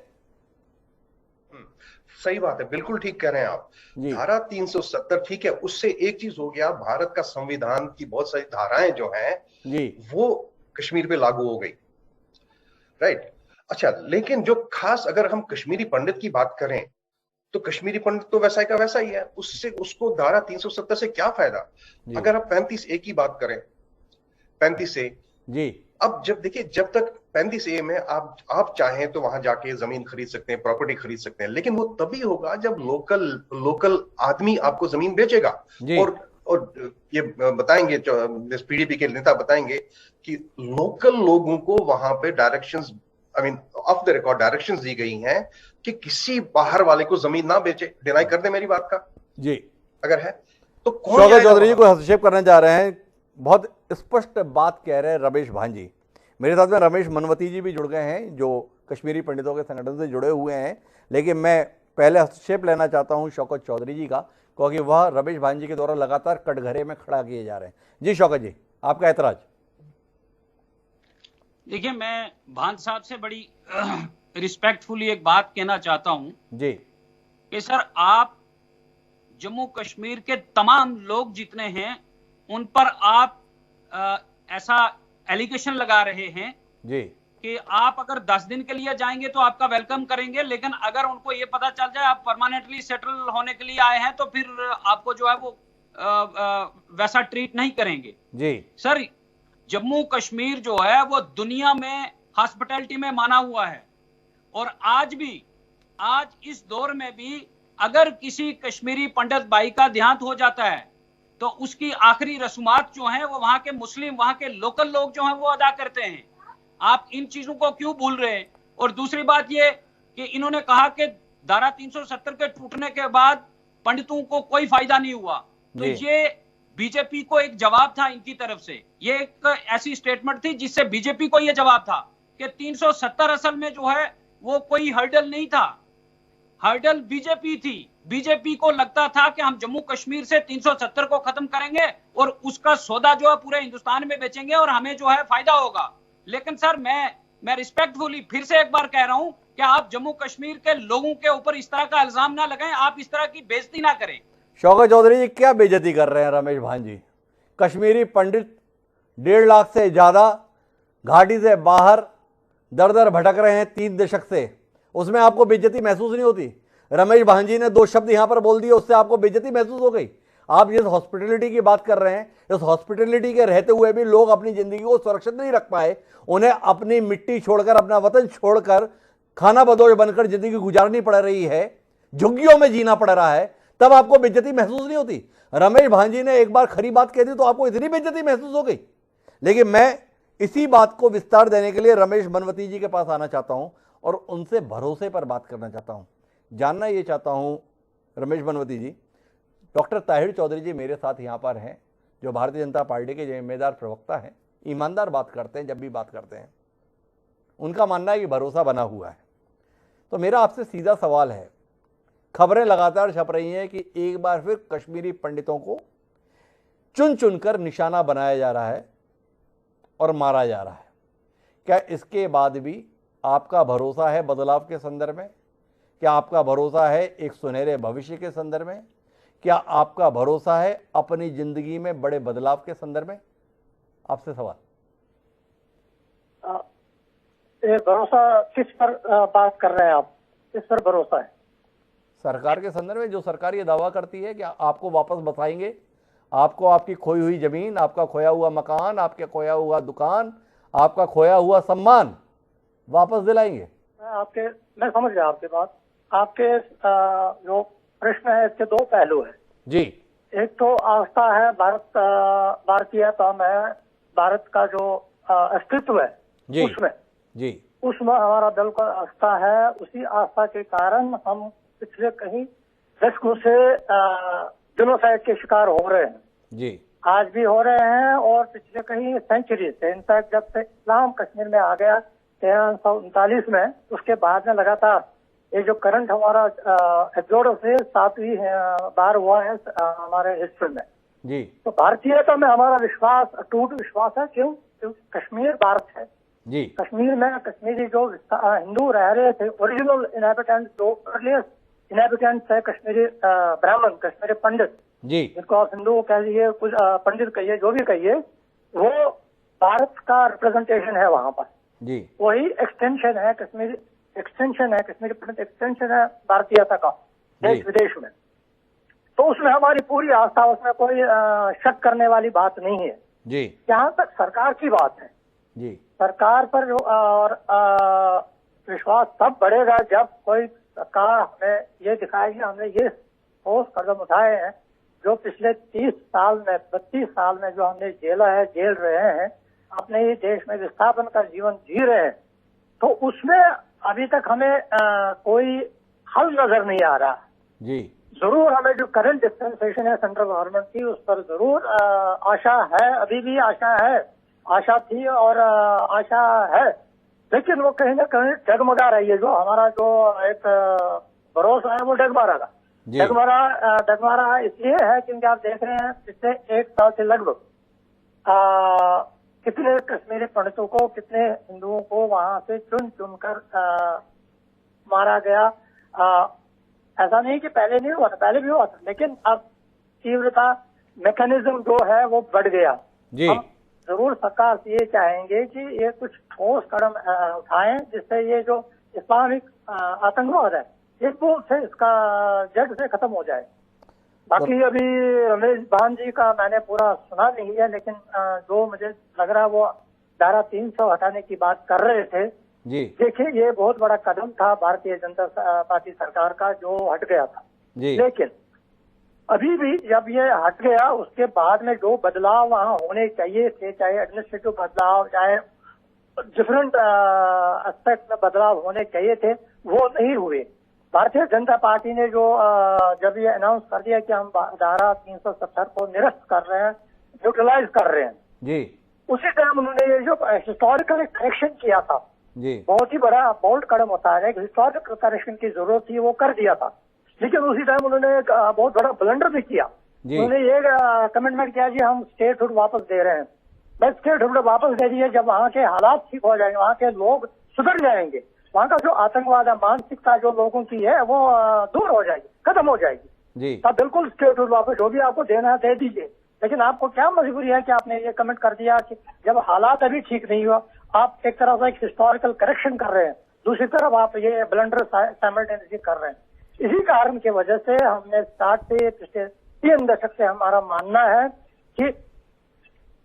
सही बात है, बिल्कुल ठीक कह रहे हैं आप। धारा 370 ठीक है, उससे एक चीज हो गया, भारत का संविधान की बहुत सारी धाराएं जो हैं जी वो कश्मीर पे लागू हो गई, राइट। अच्छा, लेकिन जो खास अगर हम कश्मीरी पंडित की बात करें तो कश्मीरी पंडित तो वैसा का वैसा ही है, उससे उसको धारा 370 से क्या फायदा? अगर आप 35A की बात करें, 35A जी, अब जब देखिए, जब तक 35A में आप चाहें तो वहां जाके जमीन खरीद सकते हैं, प्रॉपर्टी खरीद सकते हैं, लेकिन वो तभी होगा जब लोकल आदमी आपको जमीन बेचेगा। और ये बताएंगे पीडीपी के नेता बताएंगे कि लोकल लोगों को वहां पे directions, I mean off the record directions दी गई हैं कि किसी बाहर वाले को जमीन ना बेचे। डिनाई कर दे मेरी बात का जी, अगर है तो कौन? शौकत चौधरी जी को हस्तक्षेप करने जा रहे हैं, बहुत स्पष्ट बात कह रहे हैं रमेश भांजी। मेरे साथ में रमेश मनवती जी भी जुड़ गए हैं जो कश्मीरी पंडितों के संगठन से जुड़े हुए हैं, लेकिन मैं पहले हस्तक्षेप लेना चाहता हूं शौकत चौधरी जी का, क्योंकि वह रमेश भांजी के द्वारा लगातार कटघरे में खड़ा किए जा रहे हैं। जी शौकत जी, आपका ऐतराज। देखिए, मैं भांज साहब से बड़ी रिस्पेक्टफुली एक बात कहना चाहता हूं जी कि सर, आप जम्मू कश्मीर के तमाम लोग जितने हैं उन पर आप ऐसा एलिगेशन लगा रहे हैं जी कि आप अगर 10 दिन के लिए जाएंगे तो आपका वेलकम करेंगे, लेकिन अगर उनको ये पता चल जाए आप परमानेंटली सेटल होने के लिए आए हैं तो फिर आपको जो है वो वैसा ट्रीट नहीं करेंगे जी। सर, जम्मू कश्मीर जो है वो दुनिया में हॉस्पिटैलिटी में माना हुआ है, और आज इस दौर में भी अगर किसी कश्मीरी पंडित भाई का देहांत हो जाता है तो उसकी आखिरी रस्मात जो हैं वो वहां के मुस्लिम, वहां के लोकल लोग जो हैं वो अदा करते हैं। आप इन चीजों को क्यों भूल रहे हैं? और दूसरी बात ये कि इन्होंने कहा कि धारा 370 के टूटने के बाद पंडितों को कोई फायदा नहीं हुआ, तो ये बीजेपी को एक जवाब था इनकी तरफ से। ये एक ऐसी स्टेटमेंट थी जिससे बीजेपी को यह जवाब था कि 370 असल में जो है वो कोई हर्डल नहीं था, हर्डल बीजेपी थी। बीजेपी को लगता था कि हम जम्मू कश्मीर से 370 को खत्म करेंगे और उसका सौदा जो है पूरे हिंदुस्तान में बेचेंगे और हमें जो है फायदा होगा। लेकिन सर, मैं रिस्पेक्टफुली फिर से एक बार कह रहा हूं कि आप जम्मू कश्मीर के लोगों के ऊपर इस तरह का इल्जाम ना लगाएं, आप इस तरह की बेइज्जती ना करें। शौकत चौधरी जी, क्या बेइज्जती कर रहे हैं रमेश भांजी? कश्मीरी पंडित 1.5 लाख से ज्यादा घाटी से बाहर दर दर भटक रहे हैं 3 दशक से, उसमें आपको बेइज्जती महसूस नहीं होती? रमेश भांजी ने 2 शब्द यहां पर बोल दिए, उससे आपको बेइज्जती महसूस हो गई? आप जिस हॉस्पिटलिटी की बात कर रहे हैं, इस हॉस्पिटलिटी के रहते हुए भी लोग अपनी जिंदगी को सुरक्षित नहीं रख पाए, उन्हें अपनी मिट्टी छोड़कर, अपना वतन छोड़कर खाना बदोश बनकर जिंदगी गुजारनी पड़ रही है, झुग्गियों में जीना पड़ रहा है, तब आपको बेइज्जती महसूस नहीं होती? रमेश भांजी ने एक बार खरी बात कह दी तो आपको इतनी बेइज्जती महसूस हो गई? लेकिन मैं इसी बात को विस्तार देने के लिए रमेश मनवती जी के पास आना चाहता हूं और उनसे भरोसे पर बात करना चाहता हूँ। जानना ये चाहता हूँ रमेश बनवती जी, डॉक्टर ताहिर चौधरी जी मेरे साथ यहाँ पर हैं, जो भारतीय जनता पार्टी के जिम्मेदार प्रवक्ता हैं, ईमानदार बात करते हैं जब भी बात करते हैं। उनका मानना है कि भरोसा बना हुआ है। तो मेरा आपसे सीधा सवाल है, खबरें लगातार छप रही हैं कि एक बार फिर कश्मीरी पंडितों को चुन चुनकर निशाना बनाया जा रहा है और मारा जा रहा है। क्या इसके बाद भी आपका भरोसा है बदलाव के संदर्भ में? क्या आपका भरोसा है एक सुनहरे भविष्य के संदर्भ में? क्या आपका भरोसा है अपनी जिंदगी में बड़े बदलाव के संदर्भ में? आपसे सवाल। ये भरोसा किस पर बात कर रहे हैं आप? किस पर भरोसा है? सरकार के संदर्भ में, जो सरकार ये दावा करती है कि आपको वापस बसाएंगे, आपको आपकी खोई हुई जमीन, आपका खोया हुआ मकान, आपके खोया हुआ दुकान, आपका खोया हुआ सम्मान वापस दिलाएंगे। मैं समझ गया आपकी बात। आपके जो प्रश्न है इसके दो पहलू है जी। एक तो आस्था है, भारतीयता में भारत का जो अस्तित्व है जी, उसमें हमारा दिल का आस्था है। उसी आस्था के कारण हम पिछले कहीं दशकों से जेनोसाइड के शिकार हो रहे हैं जी, आज भी हो रहे हैं, और पिछले कहीं सेंचुरी से, इनफैक्ट जब से इस्लाम कश्मीर में आ गया 1339 में, उसके बाद में लगातार ये जो करंट हमारा एक्सोडस से 7वीं बार हुआ है हमारे हिस्ट्री में जी। तो भारतीयता में हमारा विश्वास, अटूट विश्वास है। क्योंकि कश्मीर भारत है जी। कश्मीर में कश्मीरी जो हिंदू रह रहे थे, ओरिजिनल इनहेबिटेंट जो अर्लिएस्ट इनहेबिटेंट्स है कश्मीरी ब्राह्मण, कश्मीरी पंडित जी, जिनको आप हिंदू कहिए, कुछ पंडित कहिए, जो भी कहिए, वो भारत का रिप्रेजेंटेशन है वहां पर जी। वही एक्सटेंशन है कश्मीरी, कश्मीरी पंडित एक्सटेंशन है भारतीयता का देश विदेश में। तो उसमें हमारी पूरी आस्था, उसमें कोई शक करने वाली बात नहीं है जी। जहां तक सरकार की बात है जी, सरकार पर और विश्वास तब बढ़ेगा जब कोई सरकार हमें ये दिखाएगी, हमने ये ठोस कदम उठाए हैं जो पिछले 30 साल में 32 साल में जो हमने झेल रहे हैं, अपने ये देश में विस्थापन का जीवन जी रहे हैं, तो उसमें अभी तक हमें कोई हल नजर नहीं आ रहा जी। जरूर हमें जो करंट डिस्पेंसेशन है सेंट्रल गवर्नमेंट की, उस पर जरूर आशा है, अभी भी आशा है, आशा थी और आशा है, लेकिन वो कहीं ना कहीं डगमगा रही है। जो हमारा जो एक भरोसा है वो डगमगा रहा इसलिए है क्योंकि आप देख रहे हैं पिछले 1 साल से लगभग कितने कश्मीरी पंडितों को, कितने हिंदुओं को वहां से चुन चुनकर मारा गया। ऐसा नहीं कि पहले नहीं हुआ था, पहले भी हुआ था, लेकिन अब तीव्रता मैकेनिज्म जो है वो बढ़ गया जी। हम जरूर सरकार से ये चाहेंगे कि ये कुछ ठोस कदम उठाएं जिससे ये जो इस्लामिक आतंकवाद है वो से इसका जड़ से खत्म हो जाए। बाकी अभी रमेश भान जी का मैंने पूरा सुना नहीं है, लेकिन जो मुझे लग रहा है वो धारा 300 हटाने की बात कर रहे थे जी। देखिए ये बहुत बड़ा कदम था भारतीय जनता पार्टी सरकार का जो हट गया था जी। लेकिन अभी भी जब ये हट गया उसके बाद में जो बदलाव वहाँ होने चाहिए थे, चाहे एडमिनिस्ट्रेटिव बदलाव, चाहे डिफरेंट एस्पेक्ट में बदलाव होने चाहिए थे, वो नहीं हुए। भारतीय जनता पार्टी ने जो जब ये अनाउंस कर दिया कि हम धारा 370 को निरस्त कर रहे हैं, न्यूट्रलाइज कर रहे हैं जी, उसी टाइम उन्होंने ये जो हिस्टोरिकल करेक्शन किया था जी। बहुत ही बड़ा बोल्ड कदम होता है, हिस्टोरिकल करेक्शन की जरूरत थी, वो कर दिया था। लेकिन उसी टाइम उन्होंने एक बहुत बड़ा ब्लंडर भी किया। उन्होंने ये कमिटमेंट किया कि हम स्टेटहुड वापस दे रहे हैं। बस स्टेटहुड वापस दे दिए जब वहाँ के हालात ठीक हो जाएंगे, वहाँ के लोग सुधर जाएंगे, वहाँ का जो आतंकवाद है, मानसिकता जो लोगों की है वो दूर हो जाएगी, खत्म हो जाएगी जी। तब बिल्कुल स्टेटहुड वापस जो भी आपको देना है दे दीजिए। लेकिन आपको क्या मजबूरी है कि आपने ये कमेंट कर दिया कि जब हालात अभी ठीक नहीं हुआ, आप एक तरफ से एक हिस्टोरिकल करेक्शन कर रहे हैं, दूसरी तरफ आप ये ब्लंडर साइमल्टेनियसली कर रहे हैं। इसी कारण की वजह से हमने स्टार्ट से पिछले 3 दशक से हमारा मानना है कि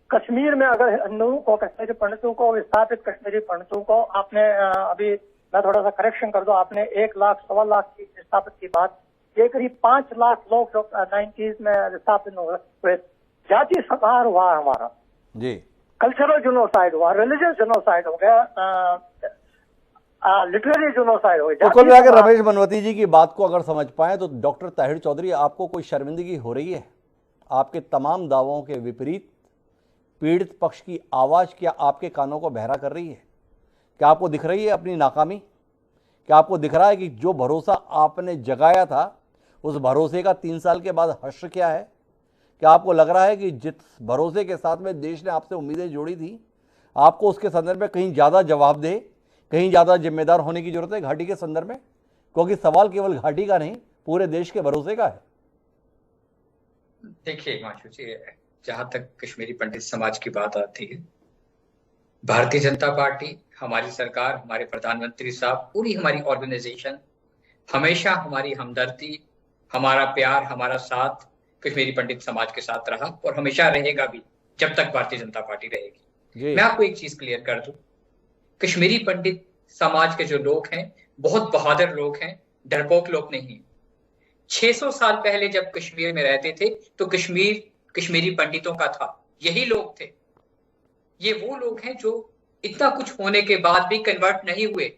कश्मीर में अगर हिंदुओं को, कश्मीरी पंडितों को, विस्थापित कश्मीरी पंडितों को आपने अभी मैं थोड़ा सा करेक्शन कर दूं, आपने 1 लाख 1.25 लाख की विस्थापित की बात, ये करीब 5 लाख लोग जो 90s में विस्थापित हुए, जाति संहार हुआ हमारा जी, कल्चरल जेनोसाइड हुआ, रिलीजियस जेनोसाइड हो गया, लिटररी जुनोसाइड हो। तो कुल मिलाकर रमेश बनवती जी की बात को अगर समझ पाए तो डॉक्टर ताहिर चौधरी, आपको कोई शर्मिंदगी हो रही है? आपके तमाम दावों के विपरीत पीड़ित पक्ष की आवाज़ क्या आपके कानों को बहरा कर रही है? क्या आपको दिख रही है अपनी नाकामी? क्या आपको दिख रहा है कि जो भरोसा आपने जगाया था उस भरोसे का 3 साल के बाद हश्र क्या है? क्या आपको लग रहा है कि जिस भरोसे के साथ में देश ने आपसे उम्मीदें जोड़ी थी, आपको उसके संदर्भ में कहीं ज़्यादा जवाबदेह, कहीं ज़्यादा जिम्मेदार होने की जरूरत है घाटी के संदर्भ में? क्योंकि सवाल केवल घाटी का नहीं, पूरे देश के भरोसे का है। देखिए हिमांशु जी, जहां तक कश्मीरी पंडित समाज की बात आती है, भारतीय जनता पार्टी, हमारी सरकार, हमारे प्रधानमंत्री साहब, पूरी हमारी ऑर्गेनाइजेशन हमेशा हमारी हमदर्दी, हमारा प्यार, हमारा साथ कश्मीरी पंडित समाज के साथ रहा और हमेशा रहेगा भी जब तक भारतीय जनता पार्टी रहेगी। मैं आपको एक चीज क्लियर कर दूं, कश्मीरी पंडित समाज के जो लोग हैं बहुत बहादुर लोग हैं, डरपोक लोग नहीं। 600 साल पहले जब कश्मीर में रहते थे तो कश्मीर कश्मीरी पंडितों का था, यही लोग थे। ये वो लोग हैं जो इतना कुछ होने के बाद भी कन्वर्ट नहीं हुए।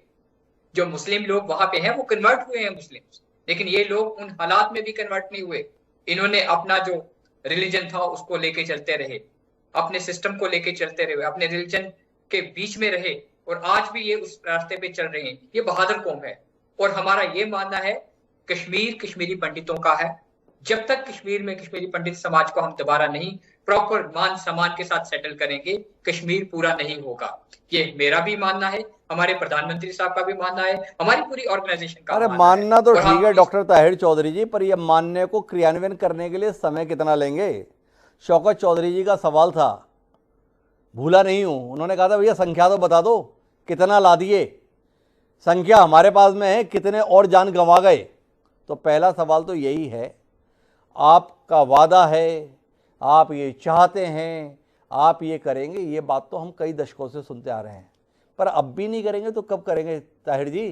जो मुस्लिम लोग वहां पे हैं वो कन्वर्ट हुए हैं मुस्लिम, लेकिन ये लोग उन हालात में भी कन्वर्ट नहीं हुए। इन्होंने अपना जो रिलीजन था उसको लेके चलते रहे, अपने सिस्टम को लेके चलते रहे, अपने रिलीजन के बीच में रहे और आज भी ये उस रास्ते पे चल रहे हैं। ये बहादुर कौम है और हमारा ये मानना है कश्मीर कश्मीरी पंडितों का है। जब तक कश्मीर में कश्मीरी पंडित समाज को हम दोबारा नहीं प्रॉपर मान सम्मान के साथ सेटल करेंगे, कश्मीर पूरा नहीं होगा। ये मेरा भी मानना है, हमारे प्रधानमंत्री साहब का भी मानना है, हमारी पूरी ऑर्गेनाइजेशन का मानना तो ठीक है डॉक्टर ताहिर चौधरी जी, पर यह मानने को क्रियान्वयन करने के लिए समय कितना लेंगे? शौकत चौधरी जी का सवाल था, भूला नहीं हूं, उन्होंने कहा था भैया संख्या तो बता दो, कितना ला दिए, संख्या हमारे पास में है, कितने और जान गंवा गए? तो पहला सवाल तो यही है, आपका वादा है, आप ये चाहते हैं, आप ये करेंगे, ये बात तो हम कई दशकों से सुनते आ रहे हैं, पर अब भी नहीं करेंगे तो कब करेंगे ताहिर जी?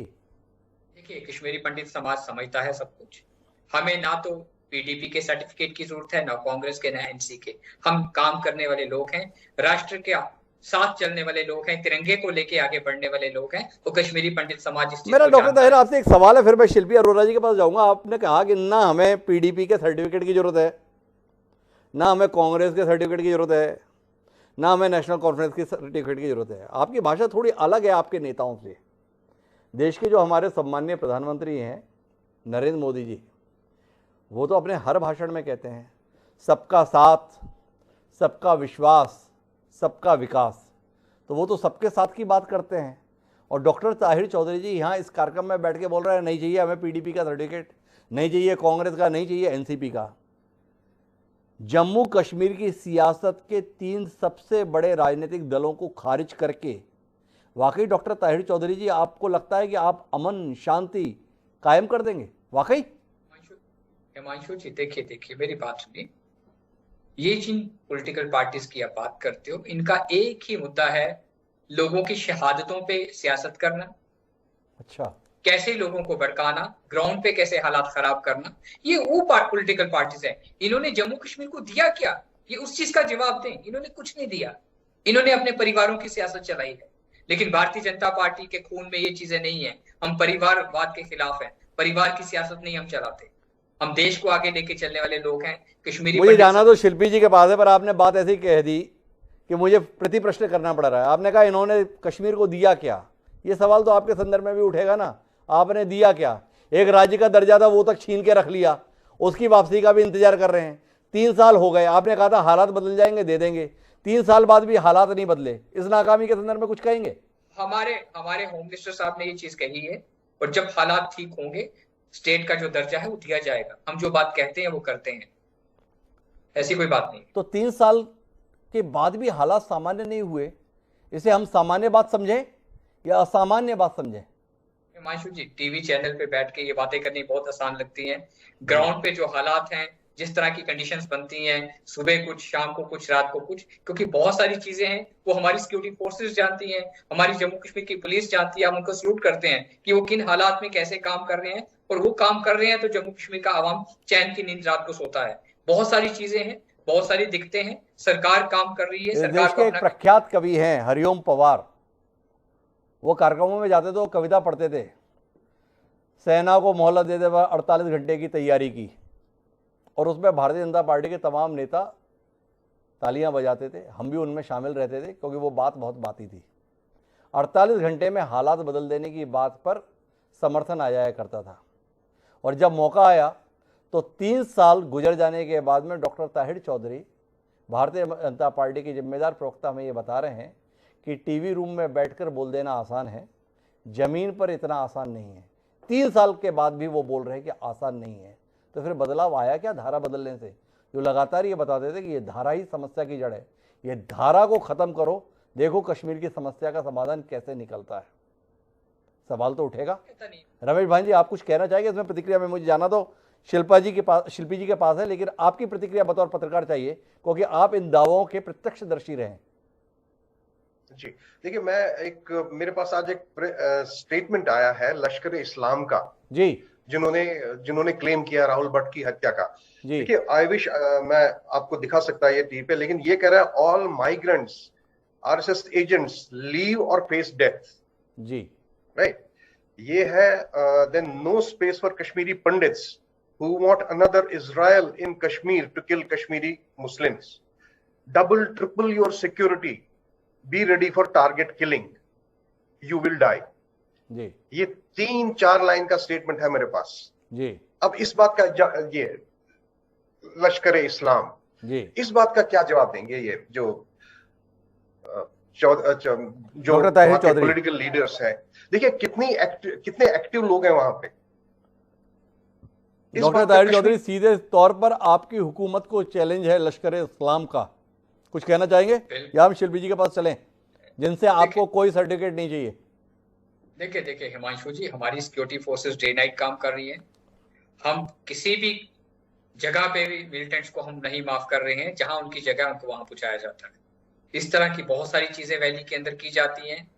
देखिए कश्मीरी पंडित समाज समझता है सब कुछ। हमें ना तो पीडीपी के सर्टिफिकेट की जरूरत है, ना कांग्रेस के, ना एनसी के। हम काम करने वाले लोग हैं, राष्ट्र के साथ चलने वाले लोग हैं, तिरंगे को लेके आगे बढ़ने वाले लोग हैं। तो कश्मीरी पंडित समाज इस चीज मेरा को डॉक्टर जानता ताहिर है। आपसे एक सवाल है, फिर मैं शिल्पी अरोड़ा जी के पास जाऊंगा। आपने कहा कि ना हमें पीडीपी के सर्टिफिकेट की जरूरत है, ना हमें कांग्रेस के सर्टिफिकेट की जरूरत है, ना हमें नेशनल कॉन्फ्रेंस की सर्टिफिकेट की जरूरत है। आपकी भाषा थोड़ी अलग है आपके नेताओं से। देश के जो हमारे सम्मानीय प्रधानमंत्री हैं नरेंद्र मोदी जी, वो तो अपने हर भाषण में कहते हैं सबका साथ, सबका विश्वास, सबका विकास। तो वो तो सबके साथ की बात करते हैं। और डॉक्टर ताहिर चौधरी जी यहाँ इस कार्यक्रम में बैठ के बोल रहे हैं नहीं चाहिए हमें पीडीपी का सर्टिफिकेट, नहीं चाहिए कांग्रेस का, नहीं चाहिए एनसीपी का। जम्मू कश्मीर की सियासत के 3 सबसे बड़े राजनीतिक दलों को खारिज करके वाकई डॉक्टर ताहिर चौधरी जी, आपको लगता है कि आप अमन शांति कायम कर देंगे वाकई? हिमांशु जी देखिए मेरी बात सुनिए। ये जिन पॉलिटिकल पार्टीज की आप बात करते हो, इनका एक ही मुद्दा है, लोगों की शहादतों पे सियासत करना। अच्छा, कैसे लोगों को भड़काना, ग्राउंड पे कैसे हालात खराब करना, ये वो पॉलिटिकल पार्टीज है। इन्होंने जम्मू कश्मीर को दिया क्या, ये उस चीज का जवाब दें। इन्होंने कुछ नहीं दिया, इन्होंने अपने परिवारों की सियासत चलाई है। लेकिन भारतीय जनता पार्टी के खून में ये चीजें नहीं है। हम परिवारवाद के खिलाफ हैं, परिवार की सियासत नहीं हम चलाते। हम देश को आगे लेके चलने वाले लोग हैं। कश्मीरी मुझे जाना तो शिल्पी जी के पास है, पर आपने बात ऐसी कह दी कि मुझे प्रति प्रश्न करना पड़ रहा है। आपने कहा इन्होंने कश्मीर को दिया क्या, ये सवाल तो आपके संदर्भ में भी उठेगा ना। आपने दिया क्या? एक राज्य का दर्जा था वो तक छीन के रख लिया, उसकी वापसी का भी इंतजार कर रहे हैं। 3 साल हो गए, आपने कहा था हालात बदल जाएंगे, दे देंगे। 3 साल बाद भी हालात नहीं बदले, इस नाकामी के संदर्भ में कुछ कहेंगे? हमारे होम मिनिस्टर साहब ने ये चीज कही है, और जब हालात ठीक होंगे स्टेट का जो दर्जा है वो दिया जाएगा। हम जो बात कहते हैं वो करते हैं, ऐसी कोई बात नहीं। तो 3 साल के बाद भी हालात सामान्य नहीं हुए, इसे हम सामान्य बात समझें या असामान्य बात समझें? हिमांशु जी, टीवी चैनल पे बैठ के ये बातें करनी बहुत आसान लगती हैं। ग्राउंड पे जो हालात हैं, जिस तरह की कंडीशंस बनती हैं, सुबह कुछ, शाम को कुछ, रात को कुछ, क्योंकि बहुत सारी चीजें हैं वो हमारी सिक्योरिटी फोर्सेस जानती हैं, हमारी जम्मू कश्मीर की पुलिस जानती है। हम उनको सल्यूट करते हैं कि वो किन हालात में कैसे काम कर रहे हैं, और वो काम कर रहे हैं तो जम्मू कश्मीर का आवाम चैन की नींद रात को सोता है। बहुत सारी चीजें हैं, बहुत सारी दिक्कतें हैं, सरकार काम कर रही है। सरकार के एक प्रख्यात कवि हैं हरिओम पवार, वो कार्यक्रमों में जाते थे, वो कविता पढ़ते थे, सेना को मोहलत दे दे 48 घंटे की तैयारी की, और उसमें भारतीय जनता पार्टी के तमाम नेता तालियां बजाते थे। हम भी उनमें शामिल रहते थे क्योंकि वो बात बहुत बाती थी। 48 घंटे में हालात बदल देने की बात पर समर्थन आ जाया करता था, और जब मौका आया तो 3 साल गुजर जाने के बाद में डॉक्टर ताहिर चौधरी, भारतीय जनता पार्टी के जिम्मेदार प्रवक्ता, हमें ये बता रहे हैं कि टीवी रूम में बैठकर बोल देना आसान है, ज़मीन पर इतना आसान नहीं है। 3 साल के बाद भी वो बोल रहे हैं कि आसान नहीं है। तो फिर बदलाव आया क्या धारा बदलने से? जो लगातार ये बताते थे कि ये धारा ही समस्या की जड़ है, ये धारा को ख़त्म करो, देखो कश्मीर की समस्या का समाधान कैसे निकलता है। सवाल तो उठेगा। रमेश भाई जी, आप कुछ कहना चाहेंगे इसमें प्रतिक्रिया में? मुझे जाना तो शिल्पी जी के पास है, लेकिन आपकी प्रतिक्रिया बतौर पत्रकार चाहिए, क्योंकि आप इन दावों के प्रत्यक्षदर्शी रहे। जी देखिए, मेरे पास आज एक स्टेटमेंट आया है लश्कर इस्लाम का, जी, जिन्होंने क्लेम किया राहुल भट्ट की हत्या का। देखिए, आई विश मैं आपको दिखा सकता ये टीवी पे, लेकिन ये कह रहा है all migrants RSS agents leave और फेस डेथ। जी राइट, ये है then no space for Kashmiri pandits who want another Israel in Kashmir to kill Kashmiri Muslims. Double, triple your security. Be ready for target killing. You will die. जी, ये 3-4 line का statement है मेरे पास। जी, अब इस बात का ये लश्कर इस्लाम, जी, इस बात का क्या जवाब देंगे ये जो पॉलिटिकल लीडर्स हैं? देखिए कितने एक्टिव लोग हैं वहां पे। डॉक्टर ताहिर चौधरी, सीधे तौर पर आपकी हुकूमत को चैलेंज है लश्कर इस्लाम का, कुछ कहना चाहेंगे? या हम शिल्पी जी के पास चलें, जिनसे आपको कोई सर्टिफिकेट नहीं चाहिए? देखिए हिमांशु जी, हमारी सिक्योरिटी फोर्सेस डे नाइट काम कर रही हैं। हम किसी भी जगह पे भी मिलिटेंट्स को हम नहीं माफ कर रहे हैं। जहां उनकी जगह उनको वहां पहुंचाया जाता है। इस तरह की बहुत सारी चीजें वैली के अंदर की जाती हैं।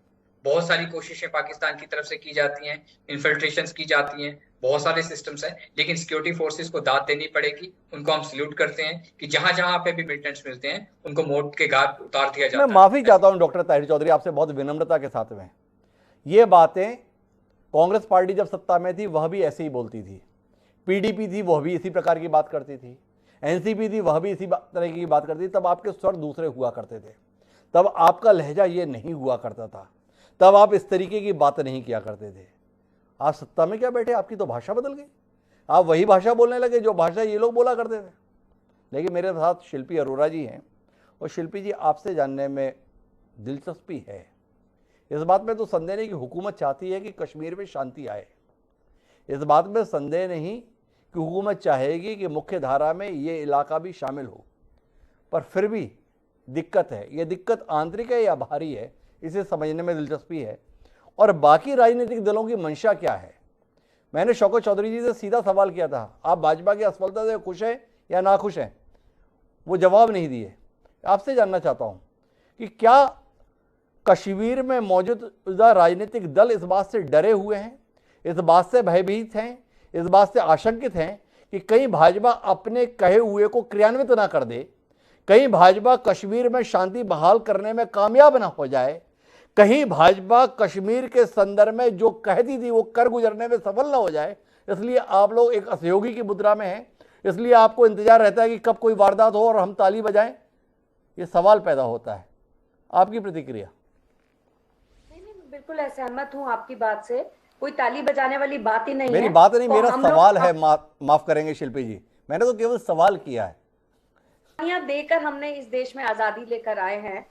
बहुत सारी कोशिशें पाकिस्तान की तरफ से की जाती हैं, इन्फिल्ट्रेशंस की जाती हैं, बहुत सारे सिस्टम्स हैं, लेकिन सिक्योरिटी फोर्सेस को दाद देनी पड़ेगी। उनको हम सल्यूट करते हैं कि जहां जहां पे भी मिलिटेंट्स मिलते हैं उनको मोर्ट के घाट उतार दिया जाता है। मैं माफी चाहता हूं डॉक्टर ताहिर चौधरी, आपसे बहुत विनम्रता के साथ में। ये बातें कांग्रेस पार्टी जब सत्ता में थी वह भी ऐसे ही बोलती थी, पीडीपी थी वह भी इसी प्रकार की बात करती थी, एनसीपी थी वह भी इसी तरह की बात करती थी। तब आपके स्वर दूसरे हुआ करते थे, तब आपका लहजा ये नहीं हुआ करता था, तब आप इस तरीके की बात नहीं किया करते थे। आप सत्ता में क्या बैठे, आपकी तो भाषा बदल गई, आप वही भाषा बोलने लगे जो भाषा ये लोग बोला करते थे। लेकिन मेरे साथ शिल्पी अरोड़ा जी हैं, और शिल्पी जी, आपसे जानने में दिलचस्पी है। इस बात में तो संदेह नहीं कि हुकूमत चाहती है कि कश्मीर में शांति आए, इस बात में संदेह नहीं कि हुकूमत चाहेगी कि मुख्य धारा में ये इलाका भी शामिल हो, पर फिर भी दिक्कत है। ये दिक्कत आंतरिक है या बाहरी है, इसे समझने में दिलचस्पी है। और बाकी राजनीतिक दलों की मंशा क्या है? मैंने शौकत चौधरी जी से सीधा सवाल किया था, आप भाजपा की असफलता से खुश हैं या नाखुश हैं? वो जवाब नहीं दिए। आपसे जानना चाहता हूं कि क्या कश्मीर में मौजूदा राजनीतिक दल इस बात से डरे हुए हैं, इस बात से भयभीत हैं, इस बात से आशंकित हैं कि कहीं भाजपा अपने कहे हुए को क्रियान्वित ना कर दे, कहीं भाजपा कश्मीर में शांति बहाल करने में कामयाब ना हो जाए, कहीं भाजपा कश्मीर के संदर्भ में जो कहती थी वो कर गुजरने में सफल ना हो जाए? इसलिए आप लोग एक असहयोगी की मुद्रा में हैं, इसलिए आपको इंतजार रहता है कि कब कोई वारदात हो और हम ताली बजाएं। ये सवाल पैदा होता है, आपकी प्रतिक्रिया? बिल्कुल सहमत हूँ आपकी बात से, कोई ताली बजाने वाली बात ही नहीं है। मेरी बात नहीं, मेरा सवाल है। माफ करेंगे शिल्पी जी, मैंने तो केवल सवाल किया है। देकर हमने इस देश में आजादी लेकर आए हैं।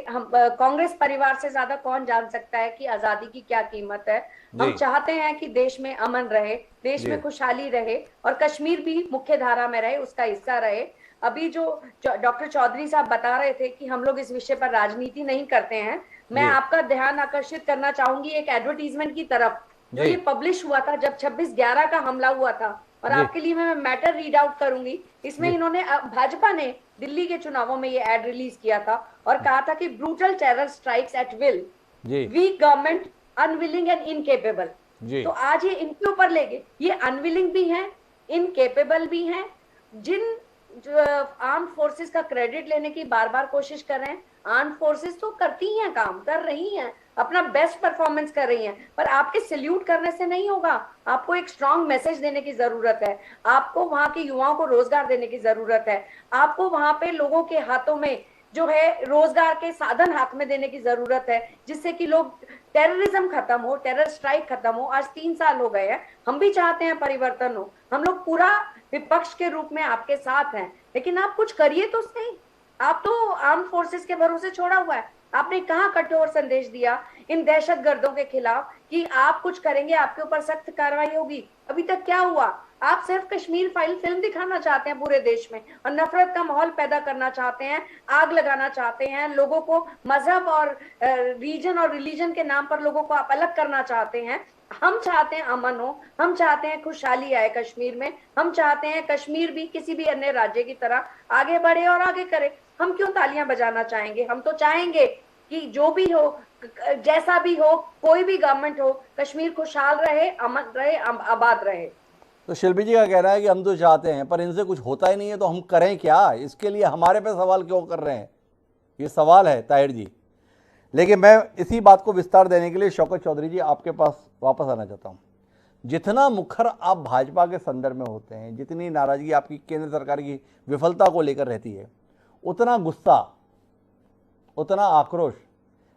हम कांग्रेस परिवार से ज्यादा कौन जान सकता है कि आजादी की क्या कीमत है। हम चाहते हैं कि देश में अमन रहे, देश में खुशहाली रहे, और कश्मीर भी मुख्य धारा में रहे, उसका हिस्सा रहे। अभी जो डॉक्टर चौधरी साहब बता रहे थे कि हम लोग इस विषय पर राजनीति नहीं करते हैं, मैं आपका ध्यान आकर्षित करना चाहूंगी एक एडवर्टीजमेंट की तरफ जो ये पब्लिश हुआ था जब 26/11 का हमला हुआ था, और आपके लिए मैं मैटर रीड आउट करूंगी। इसमें इन्होंने, भाजपा ने दिल्ली के चुनावों में ये एड रिलीज किया था और कहा था कि brutal terror strikes at will, weak government, unwilling and incapable. तो आज ये इनके ऊपर ले गए, ये अनविलिंग भी हैं, इनकेपेबल भी हैं। जिन आर्म फोर्सेस का क्रेडिट लेने की बार बार कोशिश कर रहे हैं, आर्म फोर्सेस तो करती हैं, काम कर रही हैं, अपना बेस्ट परफॉर्मेंस कर रही हैं, पर आपके सैल्यूट करने से नहीं होगा। आपको एक स्ट्रांग मैसेज देने की जरूरत है, आपको वहां के युवाओं को रोजगार देने की जरूरत है, आपको वहां पे लोगों के हाथों में जो है रोजगार के साधन हाथ में देने की जरूरत है, जिससे कि लोग टेररिज्म खत्म हो, टेरर स्ट्राइक खत्म हो। आज 3 साल हो गए हैं, हम भी चाहते हैं परिवर्तन हो, हम लोग पूरा विपक्ष के रूप में आपके साथ हैं, लेकिन आप कुछ करिए तो सही। आप तो आर्म फोर्सेस के भरोसे छोड़ा हुआ है। आपने कहाँ कठोर संदेश दिया इन दहशतगर्दों के खिलाफ कि आप कुछ करेंगे, आपके ऊपर सख्त कार्रवाई होगी? अभी तक क्या हुआ? आप सिर्फ कश्मीर फाइल फिल्म दिखाना चाहते हैं पूरे देश में और नफरत का माहौल पैदा करना चाहते हैं, आग लगाना चाहते हैं, लोगों को मजहब और रीजन और रिलीजन के नाम पर लोगों को आप अलग करना चाहते हैं। हम चाहते हैं अमन हो, हम चाहते हैं खुशहाली आए कश्मीर में, हम चाहते हैं कश्मीर भी किसी भी अन्य राज्य की तरह आगे बढ़े और आगे करे। हम क्यों तालियां बजाना चाहेंगे? हम तो चाहेंगे कि जो भी हो, जैसा भी हो, कोई भी गवर्नमेंट हो, कश्मीर खुशहाल रहे, अमन रहे, आबाद रहे। तो शिल्पी जी का कहना है कि हम तो चाहते हैं पर इनसे कुछ होता ही नहीं है, तो हम करें क्या? इसके लिए हमारे पे सवाल क्यों कर रहे हैं? ये सवाल है ताहिर जी। लेकिन मैं इसी बात को विस्तार देने के लिए शौकत चौधरी जी आपके पास वापस आना चाहता हूँ। जितना मुखर आप भाजपा के संदर्भ में होते हैं, जितनी नाराजगी आपकी केंद्र सरकार की विफलता को लेकर रहती है, उतना गुस्सा, उतना आक्रोश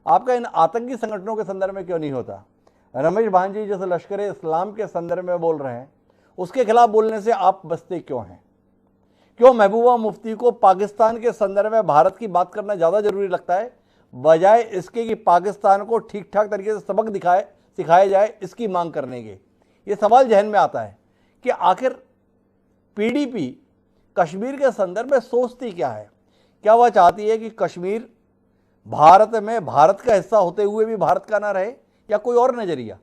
आपका इन आतंकी संगठनों के संदर्भ में क्यों नहीं होता? रमेश भांजी जैसे लश्कर ए इस्लाम के संदर्भ में बोल रहे हैं, उसके खिलाफ बोलने से आप बचते क्यों हैं? क्यों महबूबा मुफ्ती को पाकिस्तान के संदर्भ में भारत की बात करना ज़्यादा जरूरी लगता है, बजाय इसके कि पाकिस्तान को ठीक ठाक तरीके से सबक सिखाया जाए, इसकी मांग करने के? ये सवाल जहन में आता है कि आखिर पीडीपी कश्मीर के संदर्भ में सोचती क्या है? क्या वह चाहती है कि कश्मीर भारत में भारत का हिस्सा होते हुए भी भारत का ना रहे, या कोई और नजरिया?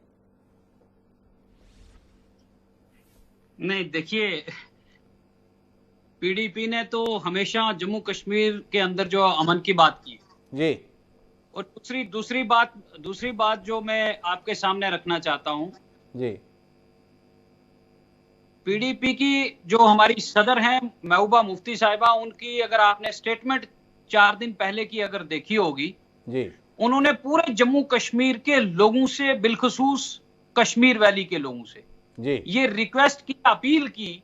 नहीं, देखिए, पीडीपी ने तो हमेशा जम्मू कश्मीर के अंदर जो अमन की बात की जी, और दूसरी बात जो मैं आपके सामने रखना चाहता हूं जी, पीडीपी की जो हमारी सदर हैं महबूबा मुफ्ती साहिबा, उनकी अगर आपने स्टेटमेंट 4 दिन पहले की अगर देखी होगी जी, उन्होंने पूरे जम्मू कश्मीर के लोगों से, बिलखुसूस कश्मीर वैली के लोगों से जी, ये रिक्वेस्ट की, अपील की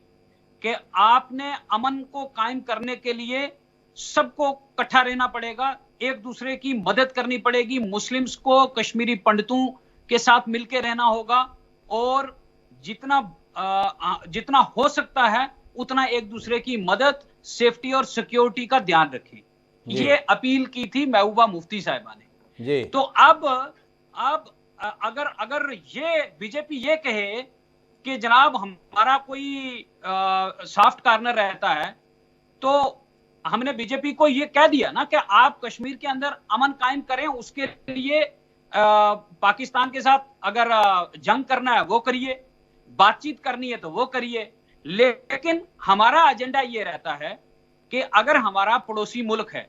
कि आपने अमन को कायम करने के लिए सबको इकट्ठा रहना पड़ेगा, एक दूसरे की मदद करनी पड़ेगी, मुस्लिम्स को कश्मीरी पंडितों के साथ मिलकर रहना होगा और जितना हो सकता है उतना एक दूसरे की मदद, सेफ्टी और सिक्योरिटी का ध्यान रखें। ये अपील की थी महबूबा मुफ्ती साहिबा ने जी। तो अब अगर ये बीजेपी ये कहे कि जनाब हमारा कोई सॉफ्ट कॉर्नर रहता है, तो हमने बीजेपी को ये कह दिया ना कि आप कश्मीर के अंदर अमन कायम करें, उसके लिए पाकिस्तान के साथ अगर जंग करना है वो करिए, बातचीत करनी है तो वो करिए, लेकिन हमारा एजेंडा ये रहता है कि अगर हमारा पड़ोसी मुल्क है,